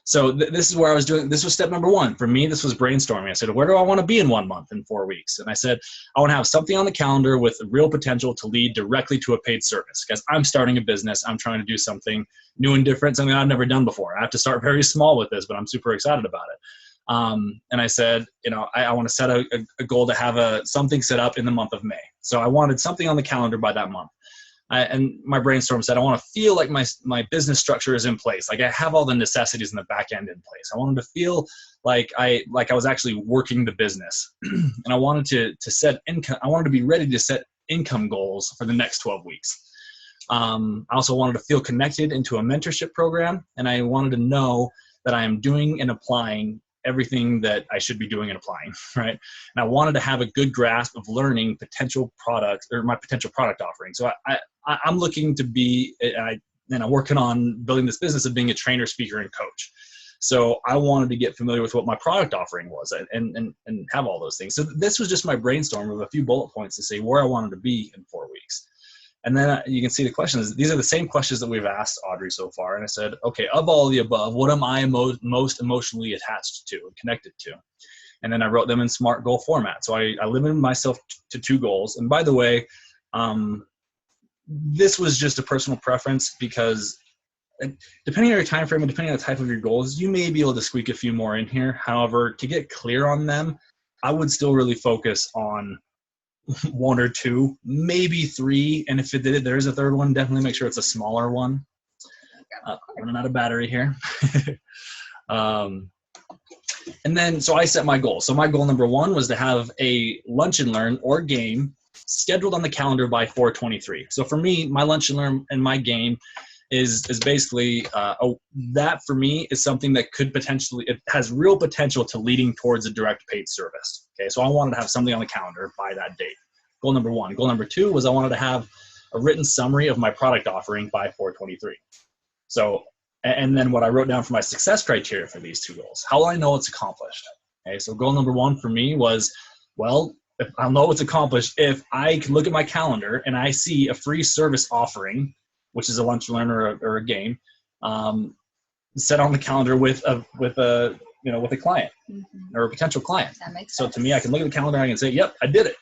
So this is where I was doing, this was step number 1. For me, this was brainstorming. I said, where do I want to be in 1 month, in 4 weeks? And I said, I want to have something on the calendar with real potential to lead directly to a paid service, because I'm starting a business. I'm trying to do something new and different, something I've never done before. I have to start very small with this, but I'm super excited about it. And I said, I want to set a goal to have something set up in the month of May. So I wanted something on the calendar by that month. And my brainstorm said, I want to feel like my business structure is in place. Like I have all the necessities in the back end in place. I wanted to feel like I was actually working the business. And I wanted to set income. I wanted to be ready to set income goals for the next 12 weeks. I also wanted to feel connected into a mentorship program. And I wanted to know that I am doing and applying everything that I should be doing and applying, right? And I wanted to have a good grasp of learning potential products, or my potential product offering. So I'm looking to be, I'm working on building this business of being a trainer, speaker, and coach. So I wanted to get familiar with what my product offering was and have all those things. So this was just my brainstorm of a few bullet points to say where I wanted to be in 4 weeks. And then you can see the questions. These are the same questions that we've asked Audrey so far. And I said, okay, of all of the above, what am I most emotionally attached to and connected to? and then I wrote them in SMART goal format. So I limited myself to 2 goals. And by the way, this was just a personal preference because depending on your time frame and depending on the type of your goals, you may be able to squeak a few more in here. However, to get clear on them, I would still really focus on 1 or 2, maybe 3. And if there is a 3rd one, definitely make sure it's a smaller one. Running out of battery here. And then, so I set my goal. So my goal number 1 was to have a lunch and learn or game scheduled on the calendar by 4/23. So for me, my lunch and learn and my game is basically, that for me is something that could potentially, it has real potential to leading towards a direct paid service. Okay, so I wanted to have something on the calendar by that date. Goal number 1. Goal number 2 was I wanted to have a written summary of my product offering by 4/23. So, and then what I wrote down for my success criteria for these 2 goals. How will I know it's accomplished? Okay, so goal number 1 for me was, well, if I'll know it's accomplished if I can look at my calendar and I see a free service offering, which is a lunch and learn or a game, set on the calendar with a client or a potential client. That makes so sense. To me, I can look at the calendar and I can say, yep, I did it.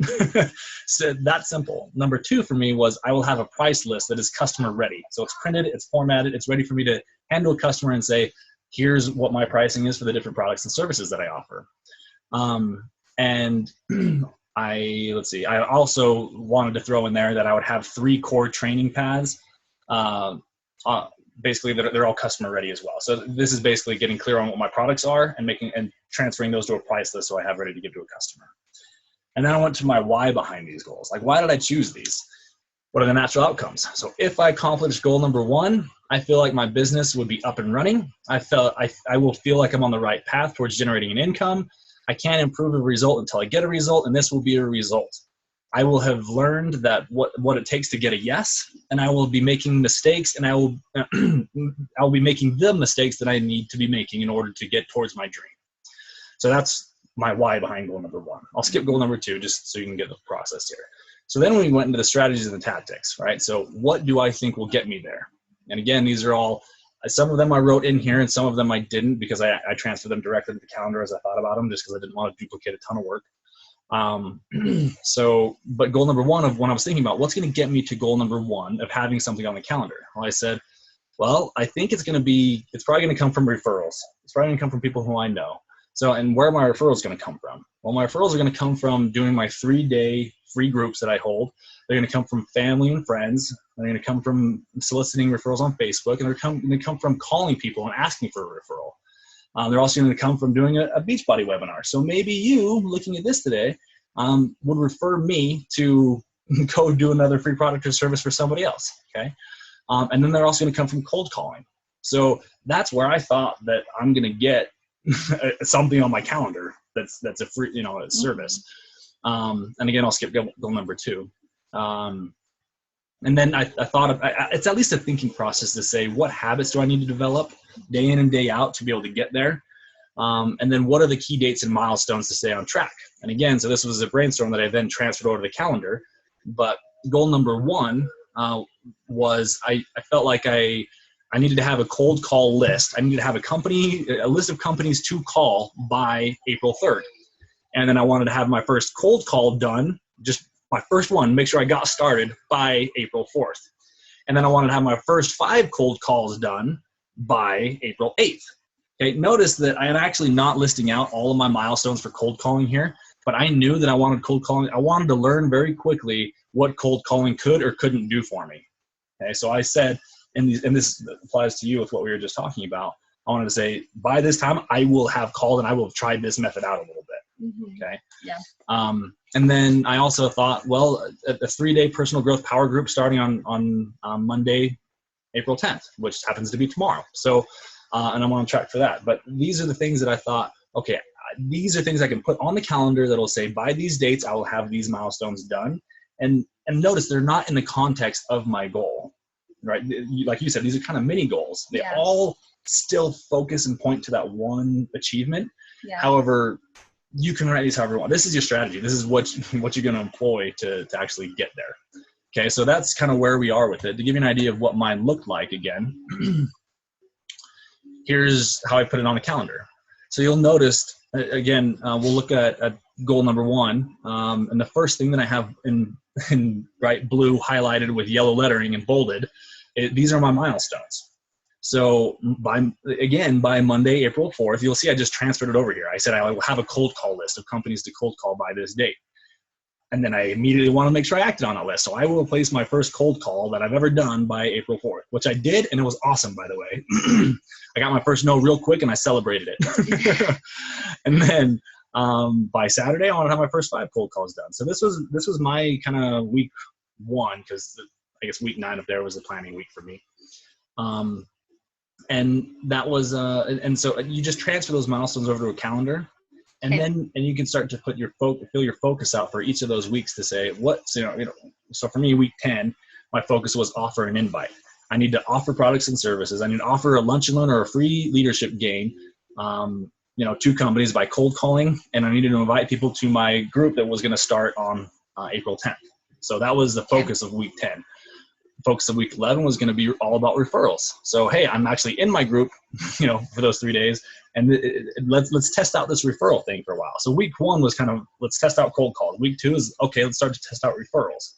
So that's simple. Number 2 for me was I will have a price list that is customer ready. So it's printed, it's formatted, it's ready for me to handle a customer and say, here's what my pricing is for the different products and services that I offer. And I also wanted to throw in there that I would have 3 core training paths. Basically, they're all customer ready as well. So this is basically getting clear on what my products are and transferring those to a price list so I have ready to give to a customer. And then I went to my why behind these goals. Like, why did I choose these? What are the natural outcomes? So if I accomplish goal number 1, I feel like my business would be up and running. I will feel like I'm on the right path towards generating an income. I can't improve a result until I get a result, and this will be a result. I will have learned that what it takes to get a yes, and I will be making mistakes, and I will be making the mistakes that I need to be making in order to get towards my dream. So that's my why behind goal number 1. I'll skip goal number 2 just so you can get the process here. So then we went into the strategies and the tactics, right? So what do I think will get me there? And again, these are all, some of them I wrote in here and some of them I didn't because I transferred them directly to the calendar as I thought about them just because I didn't want to duplicate a ton of work. But goal number 1 of when I was thinking about what's going to get me to goal number 1 of having something on the calendar, well, I said, well, I think it's probably going to come from referrals. It's probably going to come from people who I know. So, and where are my referrals going to come from? Well, my referrals are going to come from doing my 3-day free groups that I hold. They're going to come from family and friends. They're going to come from soliciting referrals on Facebook, and they're going to come from calling people and asking for a referral. They're also going to come from doing a Beachbody webinar. So maybe you, looking at this today, would refer me to go do another free product or service for somebody else, okay? And then they're also going to come from cold calling. So that's where I thought that I'm going to get something on my calendar that's a free, a service. And again, I'll skip goal number 2. And then I thought it's at least a thinking process to say, what habits do I need to develop day in and day out to be able to get there? And then what are the key dates and milestones to stay on track? And again, so this was a brainstorm that I then transferred over to the calendar. But goal number 1 was I felt like I needed to have a cold call list. I needed to have a list of companies to call by April 3rd. And then I wanted to have my first cold call done, just my first one, make sure I got started by April 4th. And then I wanted to have my first 5 cold calls done by April 8th. Okay, notice that I am actually not listing out all of my milestones for cold calling here, but I knew that I wanted cold calling. I wanted to learn very quickly what cold calling could or couldn't do for me. Okay, so I said, and this applies to you with what we were just talking about, I wanted to say, by this time, I will have called and I will have tried this method out a little bit. Okay. Yeah. And then I also thought, well, a 3-day personal growth power group starting on Monday, April 10th, which happens to be tomorrow. So, and I'm on track for that. But these are the things that I thought, okay, these are things I can put on the calendar that'll say by these dates, I will have these milestones done. And notice they're not in the context of my goal, right? Like you said, these are kind of mini goals. They all still focus and point to that one achievement. Yeah. However, you can write these however you want. This is your strategy. This is what you're going to employ to actually get there. Okay, so that's kind of where we are with it. To give you an idea of what mine looked like again, here's how I put it on the calendar. So you'll notice again, we'll look at goal number 1. And the first thing that I have in bright blue highlighted with yellow lettering and bolded, these are my milestones. So by Monday, April 4th, you'll see I just transferred it over here. I said I will have a cold call list of companies to cold call by this date. And then I immediately want to make sure I acted on that list. So I will place my first cold call that I've ever done by April 4th, which I did, and it was awesome, by the way. I got my first no real quick, and I celebrated it. And then by Saturday, I want to have my first 5 cold calls done. So this was my kind of week 1, because I guess week 9 up there was the planning week for me. And that was and so you just transfer those milestones over to a calendar. And then you can start to put fill your focus out for each of those weeks to say so for me, week 10, my focus was offer an invite. I need to offer products and services. I need to offer a lunch and learn or a free leadership game, to companies by cold calling. And I needed to invite people to my group that was going to start on April 10th. So that was the focus of week 10. Focus of week 11 was going to be all about referrals. So, hey, I'm actually in my group, for those 3 days, and let's test out this referral thing for a while. So week 1 was kind of, let's test out cold calls. Week 2 is, okay, let's start to test out referrals.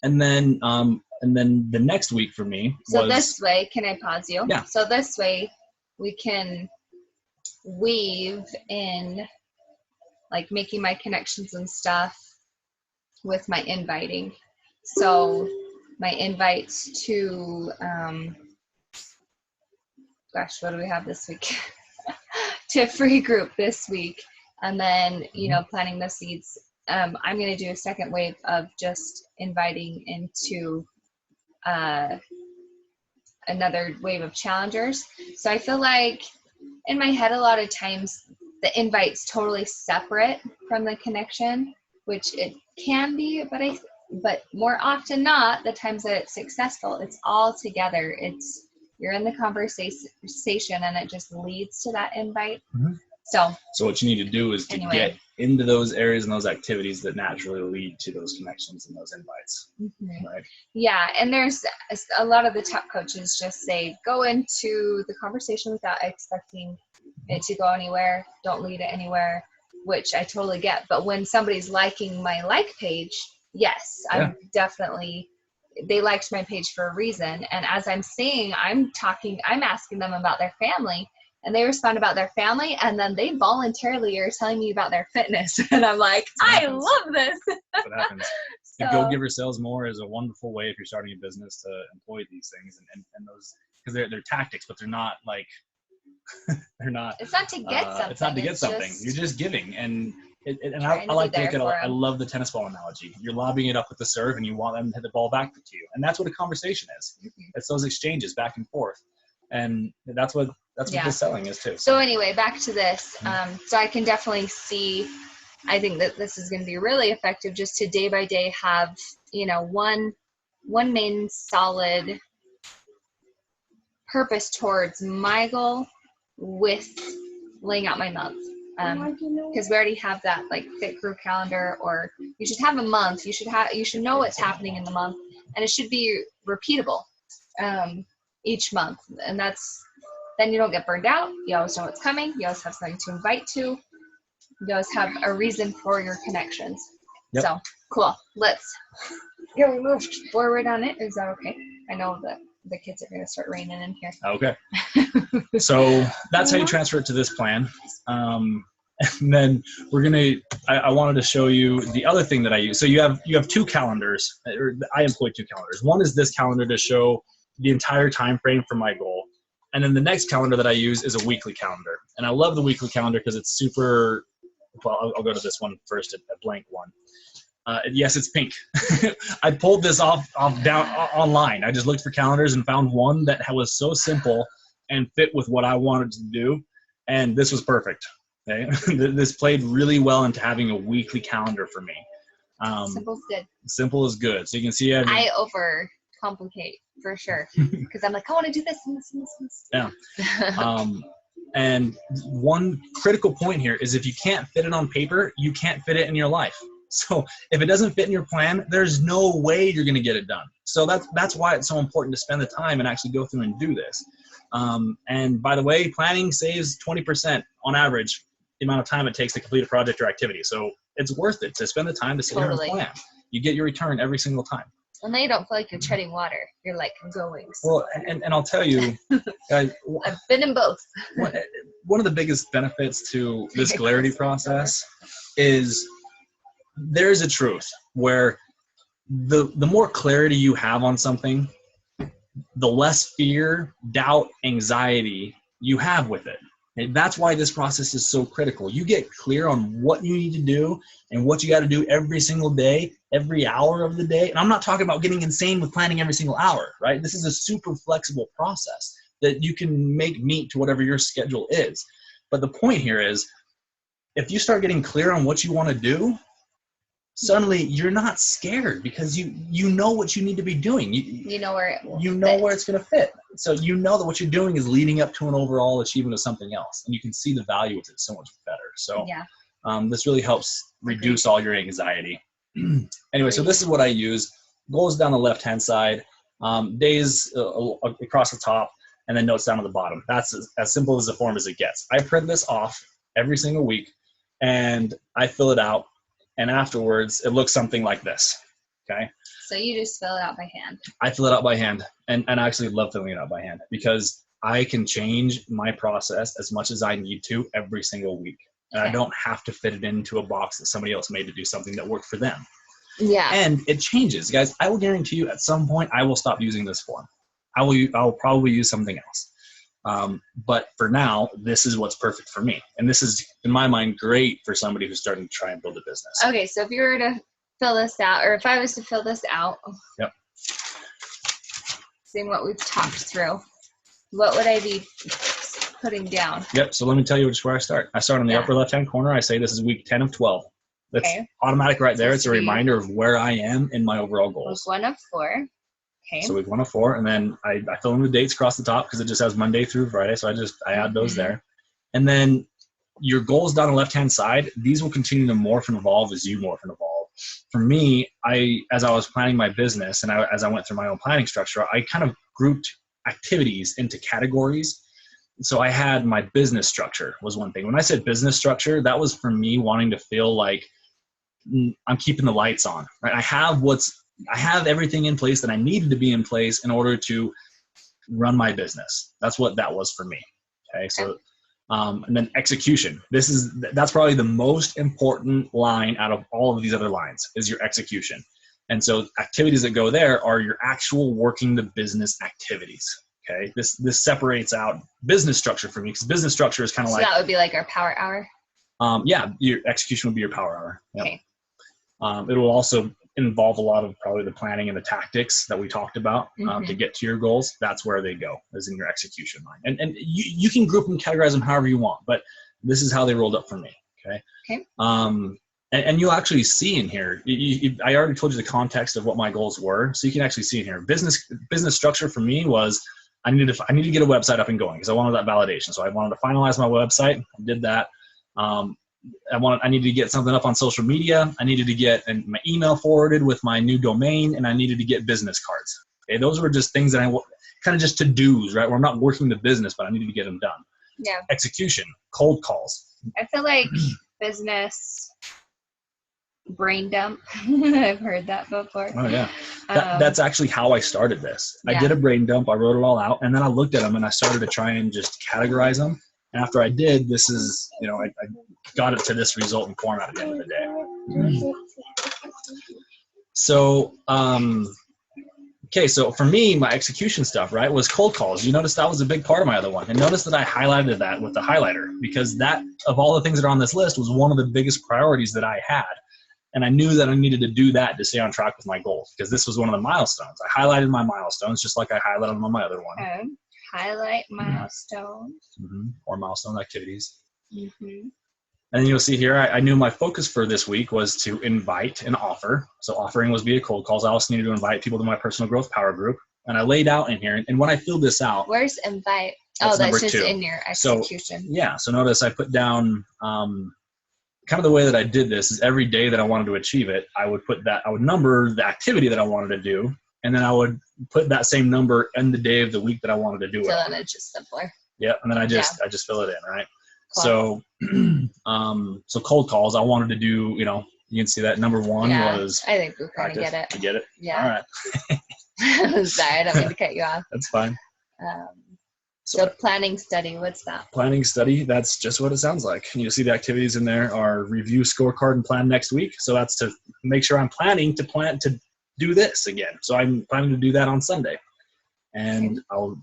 And then the next week for me was... So this way, can I pause you? Yeah. So this way we can weave in, like, making my connections and stuff with my inviting. So my invites to, what do we have this week? To a free group this week. And then, planting the seeds. I'm going to do a second wave of just inviting into another wave of challengers. So I feel like in my head, a lot of times the invite's totally separate from the connection, which it can be, but more often not, the times that it's successful, it's all together. You're in the conversation and it just leads to that invite. Mm-hmm. So what you need to do is to get into those areas and those activities that naturally lead to those connections and those invites. Mm-hmm. Right? Yeah. And there's a lot of the top coaches just say, go into the conversation without expecting it to go anywhere. Don't lead it anywhere, which I totally get. But when somebody's liking my like page, yes, I'm definitely, they liked my page for a reason. And as I'm saying, I'm asking them about their family, and they respond about their family, and then they voluntarily are telling me about their fitness. And I'm like, I love this. That's what happens. The Go Giver Sales More is a wonderful way if you're starting a business to employ these things and those, because they're tactics, but they're not like, they're not. It's not to get something. It's not to get something. You're just giving. And I like to look at it. I love the tennis ball analogy. You're lobbing it up with the serve, and you want them to hit the ball back to you. And that's what a conversation is. Mm-hmm. It's those exchanges back and forth. And that's what the selling is too. So anyway, back to this. So I can definitely see, I think that this is going to be really effective just to day by day have, one main solid purpose towards my goal with laying out my month. Because we already have that like fit crew calendar, or you should have a month. You should know what's happening in the month, and it should be repeatable each month. And then you don't get burned out. You always know what's coming. You always have something to invite to. You always have a reason for your connections. Yep. So cool. Let's we move forward on it. Is that okay? I know that the kids are going to start raining in here. Okay. So that's how you transfer it to this plan. And then I wanted to show you the other thing that I use. So you have 2 calendars, or I employ 2 calendars. One is this calendar to show the entire time frame for my goal. And then the next calendar that I use is a weekly calendar. And I love the weekly calendar because it's super, well, I'll go to this one first, a blank one. Yes, it's pink. I pulled this off down online. I just looked for calendars and found one that was so simple and fit with what I wanted to do. And this was perfect. Okay? This played really well into having a weekly calendar for me. Simple's good. Simple is good. So you can see I overcomplicate for sure, because I'm like, I want to do this and this and this and this. Yeah. And one critical point here is if you can't fit it on paper, you can't fit it in your life. So if it doesn't fit in your plan, there's no way you're going to get it done. So that's why it's so important to spend the time and actually go through and do this. And by the way, planning saves 20% on average the amount of time it takes to complete a project or activity. So it's worth it to spend the time to sit here and plan. You get your return every single time. And then you don't feel like you're treading water. You're like going. Well, and I'll tell you, guys, I've been in both. One of the biggest benefits to this Glarity process is there's a truth where the more clarity you have on something, the less fear, doubt, anxiety you have with it. And that's why this process is so critical. You get clear on what you need to do and what you got to do every single day, every hour of the day. And I'm not talking about getting insane with planning every single hour, right? This is a super flexible process that you can make meet to whatever your schedule is. But the point here is, if you start getting clear on what you want to do, suddenly you're not scared because you know what you need to be doing. You know where it's going to fit. So you know that what you're doing is leading up to an overall achievement of something else, and you can see the value of it so much better. So this really helps reduce all your anxiety. Anyway, so this is what I use. Goals down the left-hand side, days across the top, and then notes down on the bottom. That's as simple as the form as it gets. I print this off every single week, and I fill it out. And afterwards, it looks something like this, okay? So you just fill it out by hand. I fill it out by hand, and I actually love filling it out by hand because I can change my process as much as I need to every single week. And I don't have to fit it into a box that somebody else made to do something that worked for them. Yeah. And it changes. Guys, I will guarantee you at some point I will stop using this form. I will probably use something else. But for now, this is what's perfect for me. And this is, in my mind, great for somebody who's starting to try and build a business. Okay, so if you were to fill this out, or if I was to fill this out, seeing what we've talked through, what would I be putting down? Yep, so let me tell you just where I start. I start on the upper left-hand corner. I say this is week 10 of 12. That's automatic right there. It's a reminder of where I am in my overall goals. Week 1 of 4. Okay. So week 1 of 4, and then I fill in the dates across the top because it just has Monday through Friday. So I add those there. And then your goals down the left-hand side, these will continue to morph and evolve as you morph and evolve. For me, as I was planning my business and as I went through my own planning structure, I kind of grouped activities into categories. So I had my business structure was one thing. When I said business structure, that was for me wanting to feel like I'm keeping the lights on, right? I have everything in place that I needed to be in place in order to run my business. That's what that was for me. Okay. So, and then execution. That's probably the most important line out of all of these other lines is your execution. And so activities that go there are your actual working the business activities. Okay. This separates out business structure for me because business structure is kind of like. So that would be like our power hour. Yeah. Your execution would be your power hour. Yep. Okay. It will also involve a lot of probably the planning and the tactics that we talked about to get to your goals. That's where they go, is in your execution line. And you can group them, categorize them however you want, but this is how they rolled up for me. Okay. Okay. And you'll actually see in here, I already told you the context of what my goals were. So you can actually see in here, business structure for me was I needed to get a website up and going because I wanted that validation. So I wanted to finalize my website. I did that. I needed to get something up on social media. I needed to get my email forwarded with my new domain, and I needed to get business cards. Okay, those were just things that kind of just to-dos, right? Where I'm not working the business, but I needed to get them done. Yeah. Execution, cold calls. I feel like business brain dump. I've heard that before. Oh yeah, that's actually how I started this. Yeah. I did a brain dump. I wrote it all out, and then I looked at them and I started to try and just categorize them. And after I did, this is, I got it to this result and format at the end of the day. So, okay, so for me, my execution stuff, right, was cold calls. You notice that was a big part of my other one. And notice that I highlighted that with the highlighter because that, of all the things that are on this list, was one of the biggest priorities that I had. And I knew that I needed to do that to stay on track with my goals because this was one of the milestones. I highlighted my milestones just like I highlighted them on my other one. Okay. Highlight milestones. Or milestone activities. And you'll see here, I knew my focus for this week was to invite and offer. So offering was via cold calls. I also needed to invite people to my personal growth power group. And I laid out in here, and when I filled this out. Where's invite? That's just 2. In your execution. So notice I put down, kind of the way that I did this is every day that I wanted to achieve it, I would number the activity that I wanted to do. And then I would put that same number in the day of the week that I wanted to do it. So then it's just simpler. Yeah, and then I just fill it in, right? Cool. So, so cold calls, I wanted to do, you can see that number one was. I think we kind of get it. You get it? Yeah. All right. Sorry, I don't mean to cut you off. That's fine. So planning study, what's that? Planning study, that's just what it sounds like. You'll see the activities in there are review scorecard and plan next week. So that's to make sure I'm planning to do this again. So I'm planning to do that on Sunday. And I'll,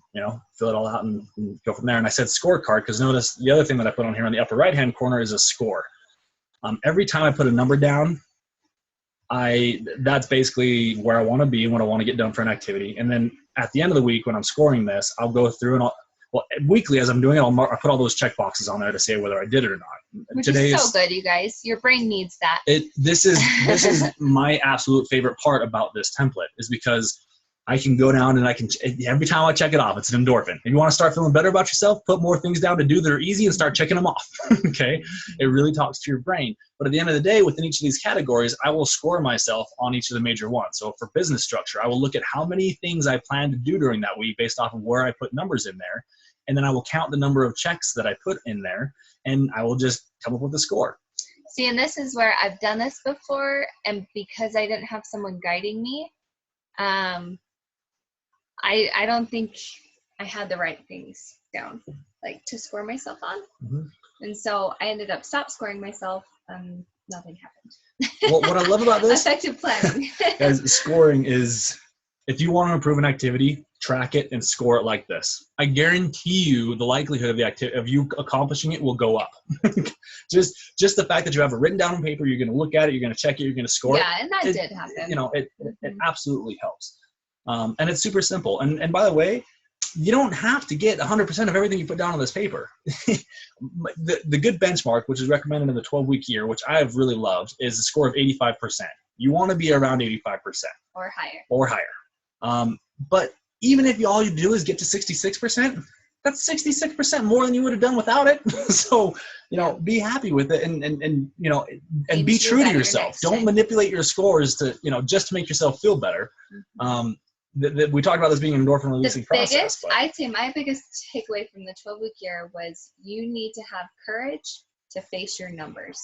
fill it all out and go from there. And I said scorecard because notice the other thing that I put on here on the upper right-hand corner is a score. Every time I put a number down, that's basically where I want to be and what I want to get done for an activity. And then at the end of the week when I'm scoring this, I'll go through and weekly as I'm doing it, I'll put all those check boxes on there to say whether I did it or not. Which is so good, you guys. Your brain needs that. This is my absolute favorite part about this template is because I can go down and every time I check it off, it's an endorphin. If you want to start feeling better about yourself, put more things down to do that are easy and start checking them off. Okay. It really talks to your brain. But at the end of the day, within each of these categories, I will score myself on each of the major ones. So for business structure, I will look at how many things I plan to do during that week based off of where I put numbers in there. And then I will count the number of checks that I put in there and I will just come up with a score. See, and this is where I've done this before. And because I didn't have someone guiding me, I don't think I had the right things down, like to score myself on. Mm-hmm. And so I ended up scoring myself and nothing happened. Well, what I love about this effective planning is scoring is if you want to improve an activity, track it and score it like this. I guarantee you the likelihood of the activity of you accomplishing it will go up. just the fact that you have it written down on paper, you're going to look at it, you're going to check it, you're going to score it. Yeah, and that did happen. It absolutely helps. And it's super simple. And by the way, you don't have to get 100% of everything you put down on this paper. The good benchmark, which is recommended in the 12-week year, which I have really loved, is a score of 85%. You want to be around 85%. Or higher. But even if all you do is get to 66%, that's 66% more than you would have done without it. So, be happy with it and be true to yourself. Don't manipulate your scores to, just to make yourself feel better. We talked about this being an endorphin releasing process. I'd say my biggest takeaway from the 12-week year was you need to have courage to face your numbers.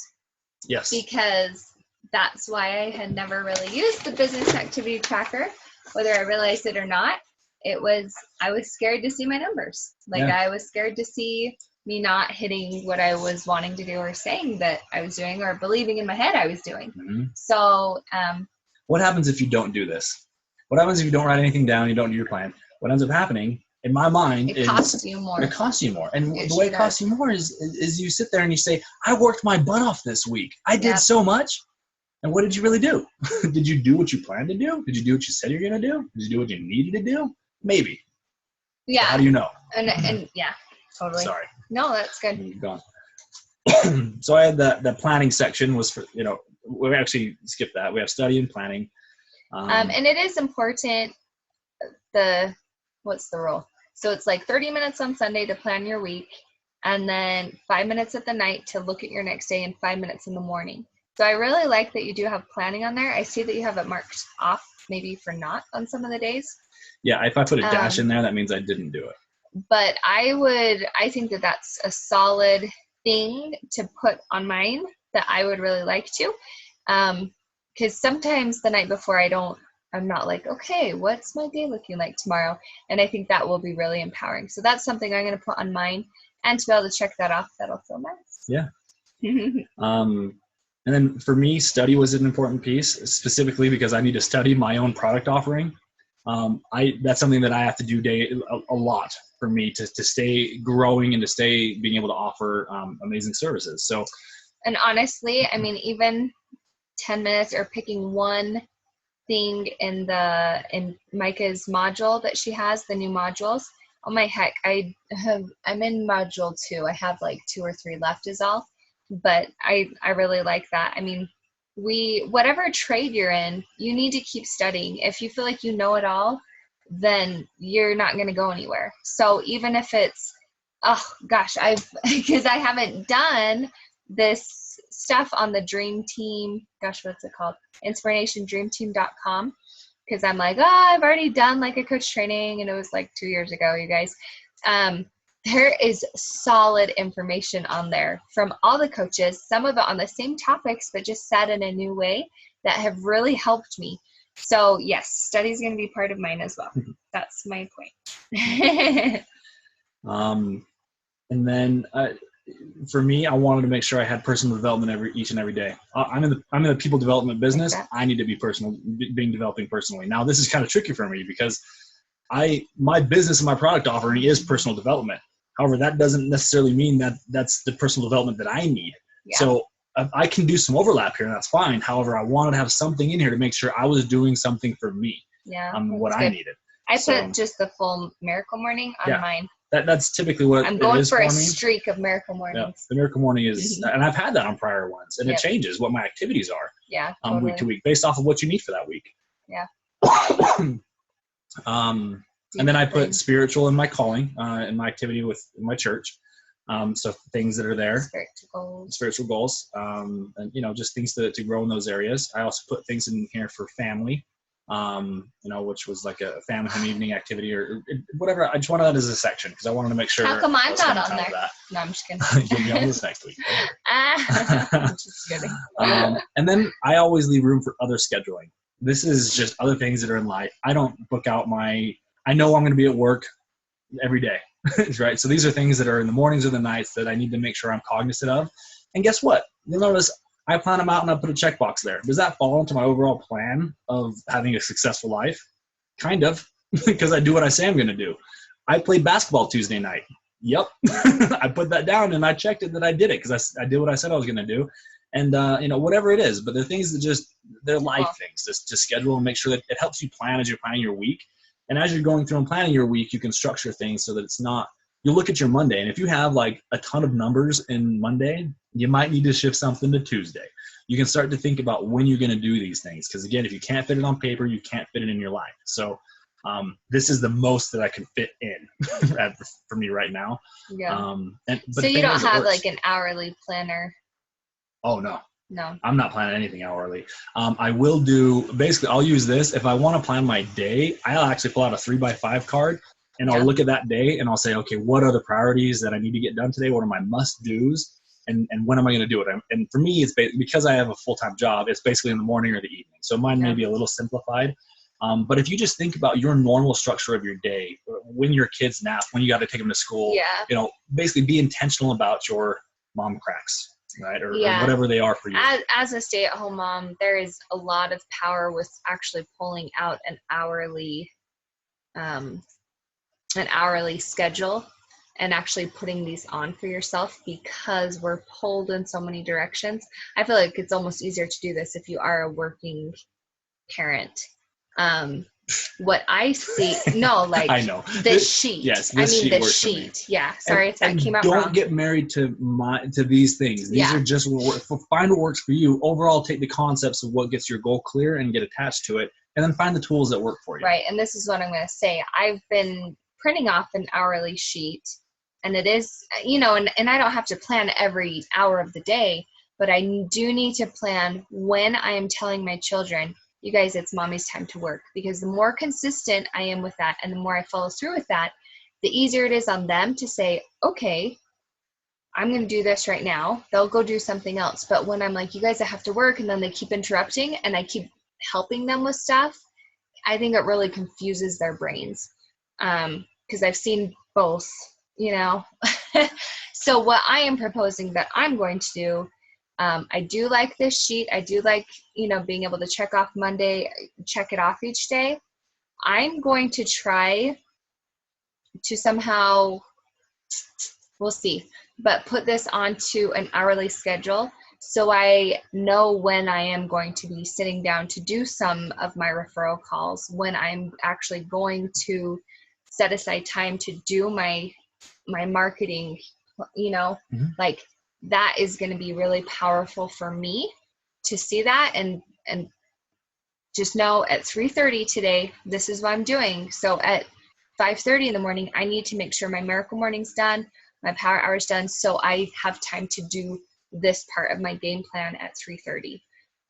Yes. Because that's why I had never really used the business activity tracker, whether I realized it or not. I was scared to see my numbers. I was scared to see me not hitting what I was wanting to do or saying that I was doing or believing in my head I was doing. Mm-hmm. So, what happens if you don't do this? What happens if you don't write anything down, you don't do your plan? What ends up happening, in my mind, it costs you more. It costs you more. And the way it costs you more is you sit there and you say, I worked my butt off this week. I did so much. And what did you really do? Did you do what you planned to do? Did you do what you said you're going to do? Did you do what you needed to do? Maybe. Yeah. But how do you know? And yeah, totally. Sorry. No, that's good. You're gone. So I had the planning section was for, we actually skipped that. We have study and planning. And it is important, what's the rule? So it's 30 minutes on Sunday to plan your week, and then 5 minutes at the night to look at your next day and 5 minutes in the morning. So I really like that you do have planning on there. I see that you have it marked off maybe for not on some of the days. Yeah, if I put a dash in there, that means I didn't do it. But I think that that's a solid thing to put on mine that I would really like to. Because sometimes the night before I'm not okay, what's my day looking like tomorrow? And I think that will be really empowering. So that's something I'm going to put on mine, and to be able to check that off, that'll feel nice. Yeah. And then for me, study was an important piece, specifically because I need to study my own product offering. That's something that I have to do a lot for me to stay growing and to stay being able to offer amazing services. So, and honestly, even 10 minutes or picking one thing in Micah's module that she has, the new modules. Oh my heck, I'm in module 2. I have 2 or 3 left is all, but I really like that. Whatever trade you're in, you need to keep studying. If you feel like you know it all, then you're not going to go anywhere. So even if it's, because I haven't done this stuff on the Dream Team, what's it called? InspirationDreamTeam.com. Because I'm I've already done a coach training, and it was 2 years ago, you guys. there is solid information on there from all the coaches, some of it on the same topics, but just said in a new way that have really helped me. So yes, study is going to be part of mine as well. That's my point. And then for me, I wanted to make sure I had personal development each and every day. I'm in the people development business. I need to be developing personally. Now this is kind of tricky for me because my business and my product offering is personal development. However, that doesn't necessarily mean that that's the personal development that I need. Yeah. So I can do some overlap here and that's fine. However, I wanted to have something in here to make sure I was doing something for me. Yeah. What I needed. I put just the full Miracle Morning on mine. That's typically what I'm going it is for a me. Streak of Miracle Mornings. Yeah, the Miracle Morning is, and I've had that on prior ones, and it changes what my activities are. Yeah, totally. Week to week, based off of what you need for that week. Yeah. And then I put spiritual in my calling, in my activity with my church. So things that are there. Spiritual goals. And just things to grow in those areas. I also put things in here for family. Which was like a family home evening activity or whatever. I just wanted that as a section because I wanted to make sure. How come I'm not on there? No, I'm just kidding. You'll be on this next week. I'm just kidding. And then I always leave room for other scheduling. This is just other things that are in life. I don't book out I know I'm going to be at work every day, right? So these are things that are in the mornings or the nights that I need to make sure I'm cognizant of. And guess what? You'll notice I plan them out and I put a checkbox there. Does that fall into my overall plan of having a successful life? Kind of, because I do what I say I'm going to do. I played basketball Tuesday night. Yep. I put that down and I checked it that I did it because I did what I said I was going to do. And, whatever it is, but they're things that they're life things just to schedule and make sure that it helps you plan as you're planning your week. And as you're going through and planning your week, you can structure things so that it's not, you look at your Monday, and if you have like a ton of numbers in Monday, you might need to shift something to Tuesday. You can start to think about when you're going to do these things. Because again, if you can't fit it on paper, you can't fit it in your life. So this is the most that I can fit in for me right now. Yeah. So you don't have like an hourly planner? Oh, no. No. I'm not planning anything hourly. I will do, basically, I'll use this. If I want to plan my day, I'll actually pull out a 3x5 card and I'll look at that day and I'll say, okay, what are the priorities that I need to get done today? What are my must-dos? And when am I going to do it? And for me, it's because I have a full-time job, it's basically in the morning or the evening. So mine may be a little simplified. But if you just think about your normal structure of your day, when your kids nap, when you got to take them to school, basically be intentional about your mom cracks. Right, or whatever they are for you. As a stay-at-home mom, there is a lot of power with actually pulling out an hourly schedule and actually putting these on for yourself because we're pulled in so many directions. I feel like it's almost easier to do this if you are a working parent. What I see, I know the sheet. Yes, the sheet. Yeah, sorry if that came out wrong. Don't get married to these things. These are just find what works for you. Overall, take the concepts of what gets your goal clear and get attached to it, and then find the tools that work for you. Right, and this is what I'm going to say. I've been printing off an hourly sheet, and it is, and I don't have to plan every hour of the day, but I do need to plan when I am telling my children, you guys, it's mommy's time to work, because the more consistent I am with that and the more I follow through with that, the easier it is on them to say, okay, I'm going to do this right now. They'll go do something else. But when I'm like, you guys, I have to work, and then they keep interrupting and I keep helping them with stuff, I think it really confuses their brains. Because I've seen both, So what I am proposing that I'm going to do, I do like this sheet. I do like, being able to check off Monday, check it off each day. I'm going to try to somehow, we'll see, but put this onto an hourly schedule so I know when I am going to be sitting down to do some of my referral calls, when I'm actually going to set aside time to do my marketing, like that is going to be really powerful for me to see that and just know at 3:30 today, this is what I'm doing. So at 5:30 in the morning, I need to make sure my Miracle Morning's done, my Power Hour's done, so I have time to do this part of my game plan at 3:30.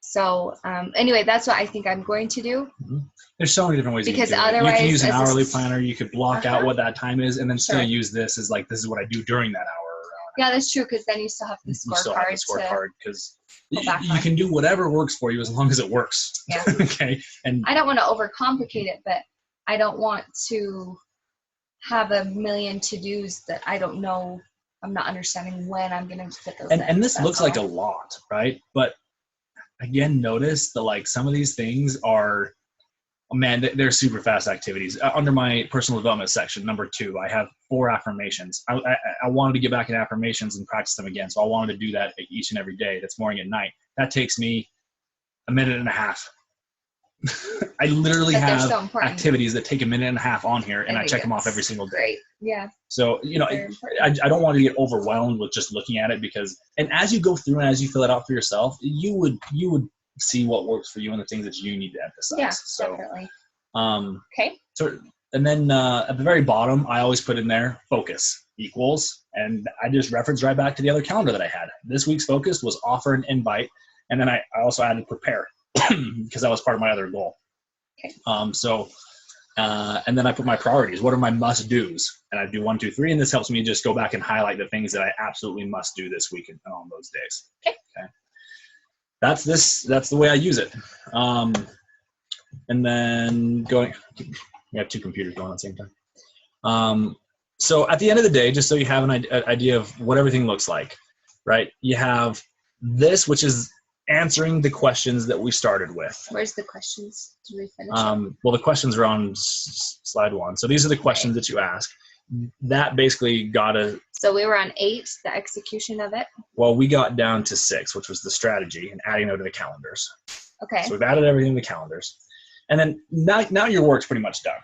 So anyway, that's what I think I'm going to do. Mm-hmm. There's so many different ways because you can do it. You can use an hourly planner. You could block out Uh-huh. what that time is, and then still use this as like, this is what I do during that hour. Yeah, that's true, because then you still have the scorecard. Because you can do whatever works for you as long as it works. Yeah. Okay. And I don't want to overcomplicate it, but I don't want to have a million to-dos that I don't know. I'm not understanding when I'm going to fit those in. And this looks like a lot, right? But again, notice that like some of these things are, man, they're super fast activities. Under my personal development section, number 2, I have 4 affirmations. I wanted to get back in affirmations and practice them again. So I wanted to do that each and every day. That's morning and night. That takes me a minute and a half. I literally have activities that take a minute and a half on here, and I check them off every single day. Great. Yeah. So, I don't want to get overwhelmed with just looking at it, because, and as you go through and as you fill it out for yourself, you would see what works for you and the things that you need to emphasize. Yeah, so, definitely. Okay. So, and then at the very bottom, I always put in there focus equals, and I just reference right back to the other calendar that I had. This week's focus was offer an invite, and then I also added prepare because that was part of my other goal. Okay. And then I put my priorities. What are my must-dos? And I do 1, 2, 3, and this helps me just go back and highlight the things that I absolutely must do this week and on those days. Okay. That's the way I use it. And then we have 2 computers going at the same time. So at the end of the day, just so you have an idea of what everything looks like, right? You have this, which is answering the questions that we started with. Where's the questions? Did we finish? Well, the questions are on slide 1. So these are the questions that you ask. That basically got a... So we were on 8, the execution of it. Well, we got down to 6, which was the strategy and adding it to the calendars. Okay. So we've added everything to the calendars. And then now your work's pretty much done.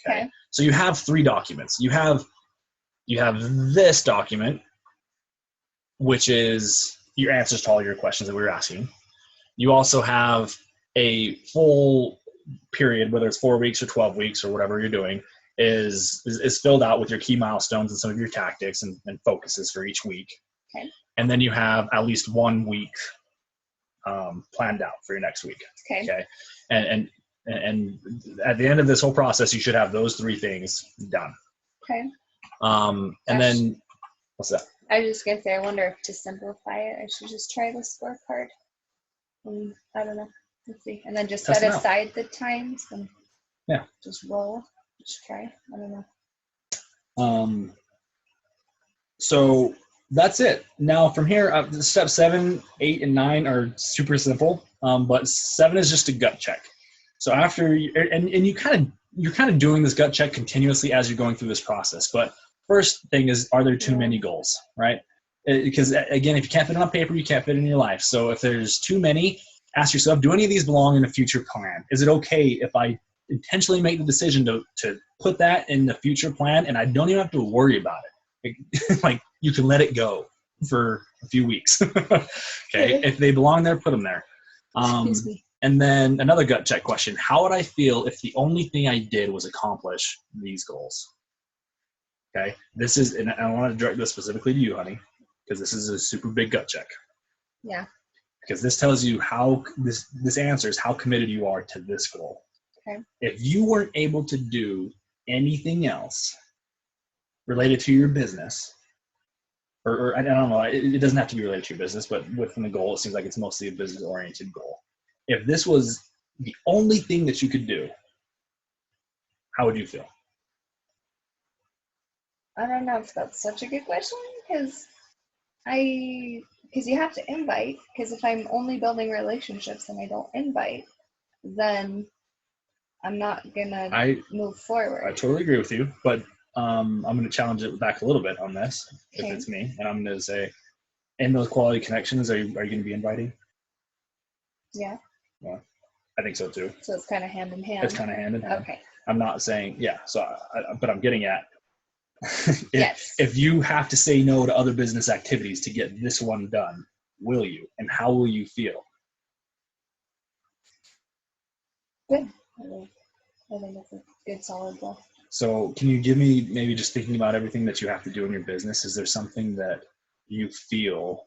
Okay. So you have 3 documents. You have this document, which is your answers to all your questions that we were asking. You also have a full period, whether it's 4 weeks or 12 weeks or whatever you're doing, is filled out with your key milestones and some of your tactics and focuses for each week. Okay. And then you have at least 1 week planned out for your next week. Okay. And at the end of this whole process, you should have those 3 things done. Okay. And then what's that? I was just gonna say, I wonder if to simplify it, I should just try the scorecard. I don't know. Let's see. And then just set aside the times and just roll. Just try. I don't know. So that's it. Now from here, step 7, 8, and 9 are super simple. But 7 is just a gut check. So after you're kind of doing this gut check continuously as you're going through this process. But first thing is, are there too many goals, right? Because again, if you can't fit it on paper, you can't fit it in your life. So if there's too many, ask yourself, do any of these belong in a future plan? Is it okay if I intentionally make the decision to put that in the future plan and I don't even have to worry about it? Like, you can let it go for a few weeks. Okay. If they belong there, put them there. Excuse me. And then another gut check question. How would I feel if the only thing I did was accomplish these goals? Okay. This is, and I want to direct this specifically to you, honey, because this is a super big gut check. Yeah. Because this tells you how, this answers how committed you are to this goal. Okay. If you weren't able to do anything else related to your business, or I don't know, it doesn't have to be related to your business, but within the goal, it seems like it's mostly a business-oriented goal. If this was the only thing that you could do, how would you feel? I don't know if that's such a good question, because you have to invite, because if I'm only building relationships and I don't invite, then I'm not gonna move forward. I totally agree with you, but I'm going to challenge it back a little bit on this, if it's me, and I'm going to say, in those quality connections, are you going to be inviting? Yeah. Yeah, I think so too. So it's kind of hand in hand. It's kind of hand in hand. Okay. I'm not saying, but I'm getting at, yes. If you have to say no to other business activities to get this one done, will you? And how will you feel? Good. I think that's a good solid goal. So can you give me, maybe just thinking about everything that you have to do in your business, is there something that you feel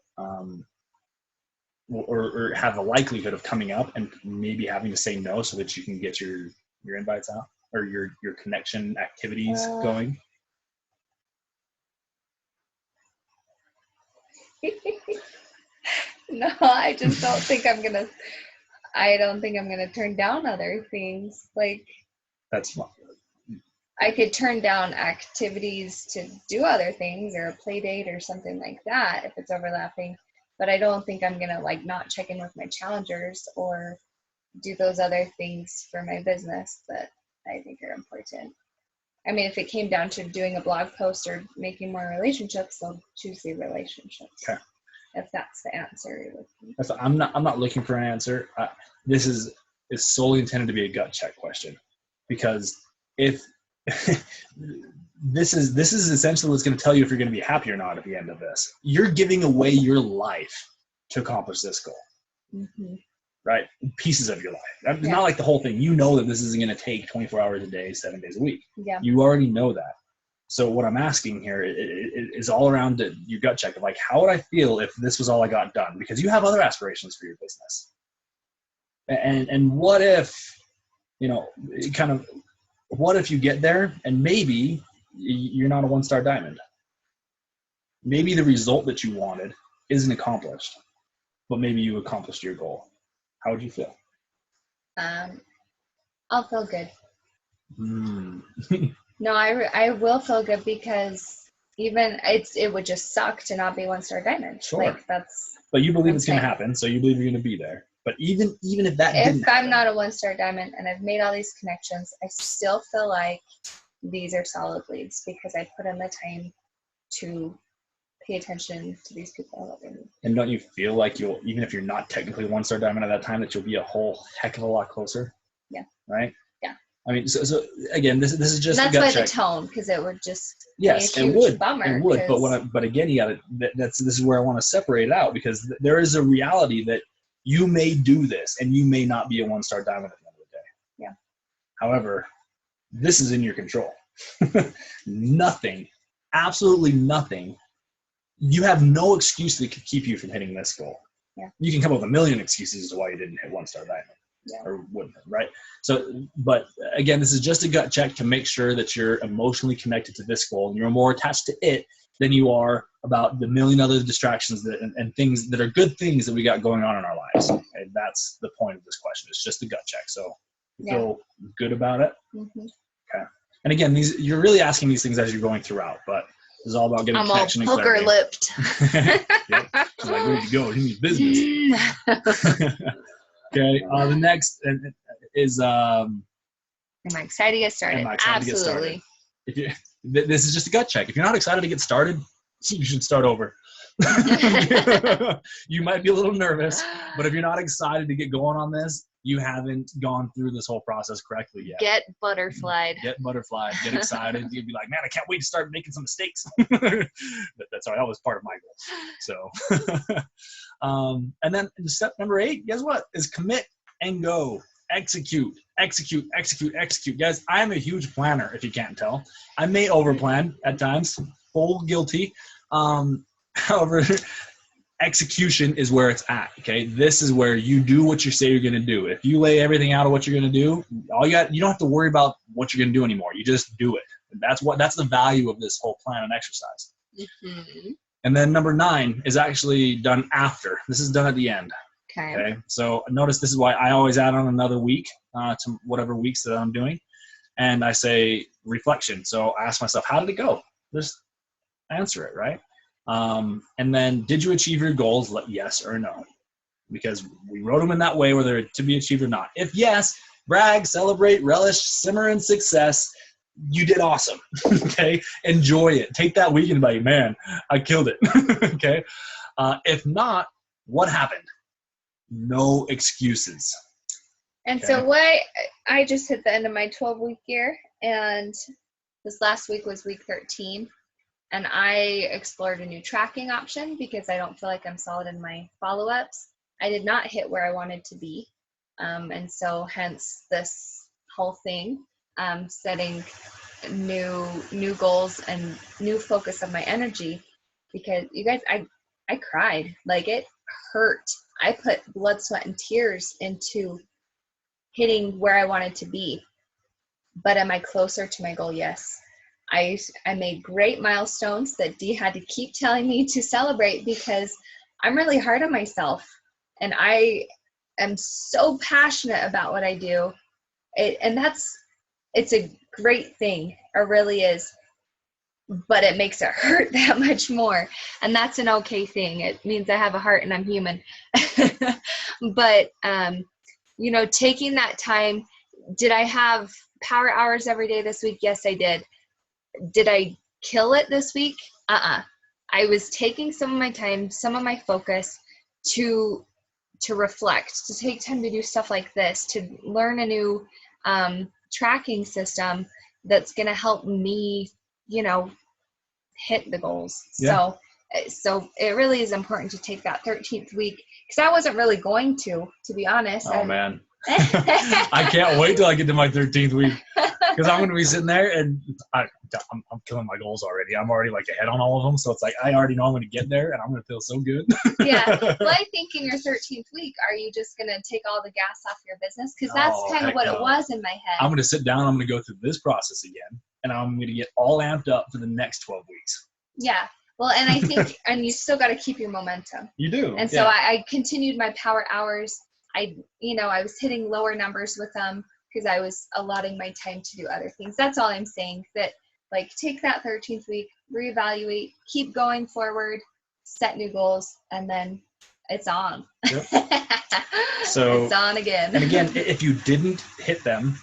or have a likelihood of coming up and maybe having to say no so that you can get your invites out or your connection activities going? No, I just don't think I'm gonna turn down other things. Like, that's fine. I could turn down activities to do other things or a play date or something like that if it's overlapping, but I don't think I'm gonna like not check in with my challengers or do those other things for my business that I think are important. I mean, if it came down to doing a blog post or making more relationships, I'll choose the relationships. Okay. If that's the answer you're looking for. I'm not looking for an answer. This is solely intended to be a gut check question, because if this is essentially what's going to tell you if you're going to be happy or not at the end of this. You're giving away your life to accomplish this goal. Mm-hmm. Right? Pieces of your life. It's not like the whole thing. You know that this isn't going to take 24 hours a day, 7 days a week. Yeah. You already know that. So what I'm asking here is all around your gut check of like, how would I feel if this was all I got done? Because you have other aspirations for your business. And what if, what if you get there and maybe you're not a 1-star diamond? Maybe the result that you wanted isn't accomplished, but maybe you accomplished your goal. How would you feel? I'll feel good. No, I will feel good, because even it would just suck to not be 1-star diamond. Sure. Like, but you believe it's going to happen, so you believe you're going to be there. But even if that didn't happen, I'm not a 1-star diamond and I've made all these connections, I still feel like these are solid leads because I put in the time to pay attention to these people. And don't you feel like you'll, even if you're not technically 1-star diamond at that time, that you'll be a whole heck of a lot closer? Yeah. Right? Yeah. I mean, so again, this is just and that's a gut why check. the tone, because it would just yes, be a huge bummer. It would. But again, you got to. This is where I want to separate it out, because there is a reality that you may do this and you may not be a 1-star diamond at the end of the day. Yeah. However, this is in your control. Nothing, absolutely nothing. You have no excuse that could keep you from hitting this goal. Yeah. You can come up with a million excuses as to why you didn't hit 1-star diamond. Yeah. Or wouldn't, right? So, but again, this is just a gut check to make sure that you're emotionally connected to this goal and you're more attached to it than you are about the million other distractions and things that are good things that we got going on in our lives. Okay? That's the point of this question. It's just a gut check. So you feel good about it? Mm-hmm. Okay. And again, you're really asking these things as you're going throughout, but this is all about getting connection and clarity. I'm all pucker-lipped. Yep. She's like, where'd you go? You need business. Okay. The next is am I excited to get started? Absolutely. This is just a gut check. If you're not excited to get started, you should start over. You might be a little nervous, but if you're not excited to get going on this, you haven't gone through this whole process correctly yet. Get butterflied. Get excited. You'd be like, man, I can't wait to start making some mistakes. That's all right. That was part of my goal. So, and then step number 8, guess what? Is commit and go. Execute. Guys, I am a huge planner, if you can't tell. I may overplan at times. Full guilty. However, execution is where it's at. Okay, this is where you do what you say you're going to do. If you lay everything out of what you're going to do, you don't have to worry about what you're going to do anymore. You just do it. That's the value of this whole plan and exercise. Mm-hmm. And then number 9 is actually done after. This is done at the end. Okay. So notice this is why I always add on another week to whatever weeks that I'm doing, and I say reflection. So I ask myself, how did it go? Just answer it, right? And then, did you achieve your goals? Yes or no? Because we wrote them in that way, whether it's to be achieved or not. If yes, brag, celebrate, relish, simmer in success. You did awesome. Okay, enjoy it. Take that week and be like, man, I killed it. Okay. If not, what happened? No excuses. And so I just hit the end of my 12-week year, and this last week was week 13. And I explored a new tracking option because I don't feel like I'm solid in my follow-ups. I did not hit where I wanted to be. And so hence this whole thing, setting new goals and new focus of my energy, because you guys, I cried. Like, it hurt I put blood, sweat, and tears into hitting where I wanted to be. But am I closer to my goal? Yes. I made great milestones that Dee had to keep telling me to celebrate because I'm really hard on myself. And I am so passionate about what I do. It's a great thing. It really is. But it makes it hurt that much more. And that's an okay thing. It means I have a heart and I'm human. But, you know, taking that time, did I have power hours every day this week? Yes, I did. Did I kill it this week? I was taking some of my time, some of my focus to reflect, to take time to do stuff like this, to learn a new tracking system that's going to help me, you know, hit the goals. Yeah. So it really is important to take that 13th week, because I wasn't really going to be honest. Oh, man. I can't wait till I get to my 13th week, because I'm going to be sitting there and I'm killing my goals already. I'm already like ahead on all of them. So it's like, I already know I'm going to get there and I'm going to feel so good. Yeah. Well, I think in your 13th week, are you just going to take all the gas off your business? Because that's kind of what it was in my head. I'm going to sit down. I'm going to go through this process again, and I'm going to get all amped up for the next 12 weeks. Yeah. Well, and I think, and you still got to keep your momentum. You do. And so I continued my power hours. I was hitting lower numbers with them because I was allotting my time to do other things. That's all I'm saying. That, like, take that 13th week, reevaluate, keep going forward, set new goals, and then it's on. Yep. So it's on again. And again, if you didn't hit them,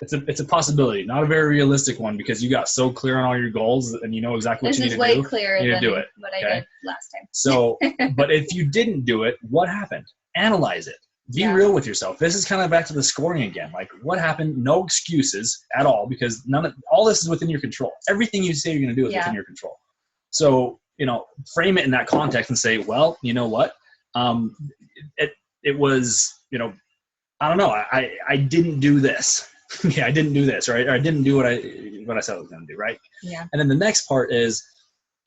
it's a possibility, not a very realistic one, because you got so clear on all your goals and you know exactly what you need to do. This is way clearer than do it, what I did last time. So, but if you didn't do it, what happened? Analyze it. Be real with yourself. This is kind of back to the scoring again. Like, what happened? No excuses at all, because all this is within your control. Everything you say you're going to do is within your control. So, you know, frame it in that context and say, well, you know what? It was, you know, I don't know. I didn't do this. Yeah, I didn't do this, right? Or I didn't do what I said I was going to do, right? Yeah. And then the next part is,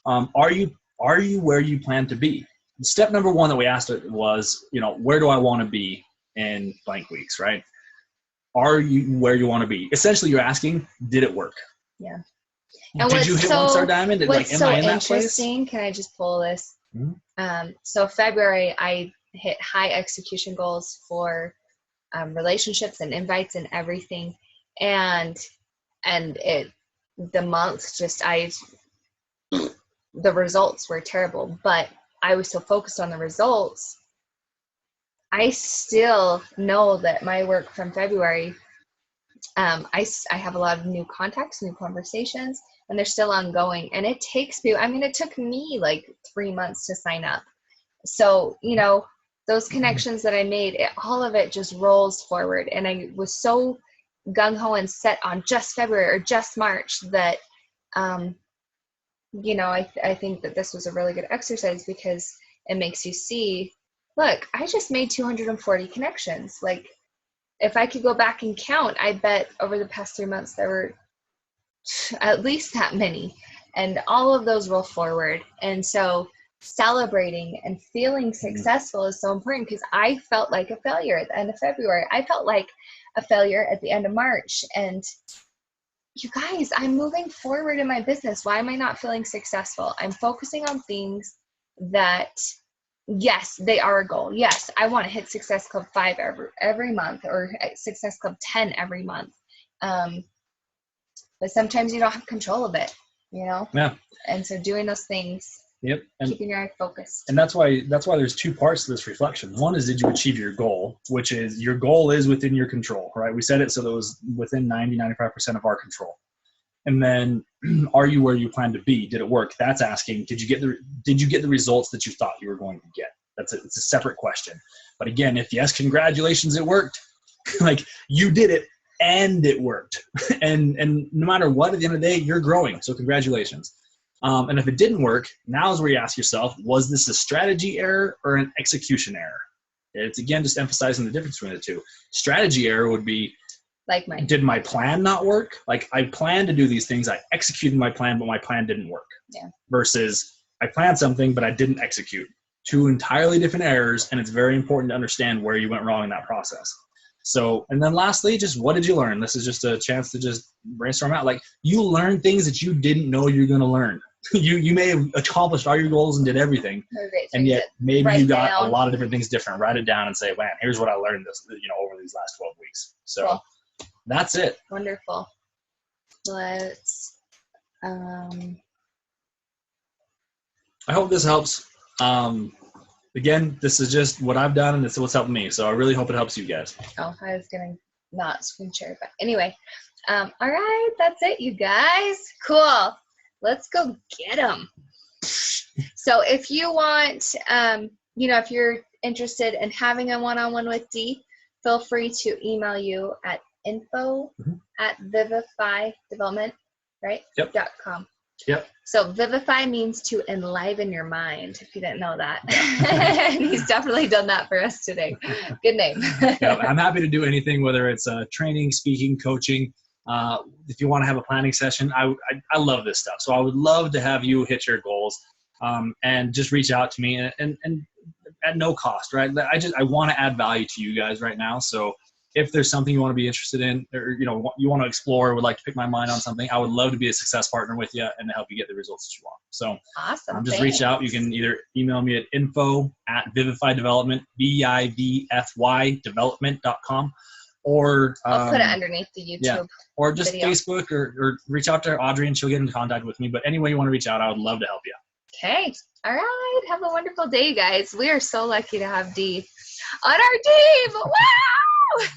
are you where you plan to be? Step number one that we asked was, you know, where do I want to be in blank weeks, right? Are you where you want to be? Essentially, you're asking, did it work? Yeah. And did you hit One Star Diamond? Am I in that place? Can I just pull this? Mm-hmm. So February, I hit high execution goals for relationships and invites and everything, and the month the results were terrible, but I was so focused on the results. I still know that my work from February, I have a lot of new contacts, new conversations, and they're still ongoing. And it takes me, it took me like 3 months to sign up. So, you know, those connections that I made, all of it just rolls forward. And I was so gung-ho and set on just February or just March that, you know, I think that this was a really good exercise, because it makes you see, look, I just made 240 connections. Like, if I could go back and count, I bet over the past 3 months there were at least that many. And all of those roll forward. And so celebrating and feeling successful is so important, because I felt like a failure at the end of February. I felt like a failure at the end of March. And you guys, I'm moving forward in my business. Why am I not feeling successful? I'm focusing on things that, yes, they are a goal. Yes, I want to hit Success Club 5 every month, or Success Club 10 every month. But sometimes you don't have control of it, you know? Yeah. And so doing those things, and keeping your eye focused. And that's why there's two parts to this reflection. One is, did you achieve your goal, which is your goal is within your control, right? We said it so that it was within 95% of our control. And then, are you where you plan to be? Did it work? That's asking, did you get the results that you thought you were going to get? It's a separate question. But again, if yes, congratulations, it worked. Like, you did it and it worked. and no matter what, at the end of the day, you're growing. So congratulations. And if it didn't work, now is where you ask yourself, was this a strategy error or an execution error? It's, again, just emphasizing the difference between the two. Strategy error would be, like mine. Did my plan not work? Like, I planned to do these things. I executed my plan, but my plan didn't work. Yeah. Versus, I planned something, but I didn't execute. two entirely different errors, and it's very important to understand where you went wrong in that process. So, and then lastly, just what did you learn? This is just a chance to just brainstorm out. Like, you learned things that you didn't know you're going to learn. You may have accomplished all your goals and did everything, and yet maybe you got a lot of different things different. Write it down and say, man, here's what I learned over these last 12 weeks. So cool. That's it. Wonderful. Let's, I hope this helps. Again, this is just what I've done, and it's what's helped me. So I really hope it helps you guys. Oh, I was going to not screen share, but anyway. All right, that's it, you guys. Cool. Let's go get them. So if you want, if you're interested in having a one-on-one with Dee, feel free to email you at info@vivifydevelopment, right? Yep. .com. Yep. So vivify means to enliven your mind, if you didn't know that. And he's definitely done that for us today. Good name. Yeah, I'm happy to do anything, whether it's training, speaking, coaching. If you want to have a planning session, I love this stuff. So I would love to have you hit your goals, and just reach out to me and at no cost, right? I want to add value to you guys right now. So if there's something you want to be interested in, or you want to explore, or would like to pick my mind on something, I would love to be a success partner with you and to help you get the results that you want. So awesome. Just reach out. You can either email me at info@vivifydevelopment, VIVFY development.com, or I'll put it underneath the YouTube. Or just video. Facebook, or reach out to Audrey and she'll get in contact with me. But any way you want to reach out, I would love to help you. Okay. All right. Have a wonderful day, guys. We are so lucky to have Dee on our team. Wow!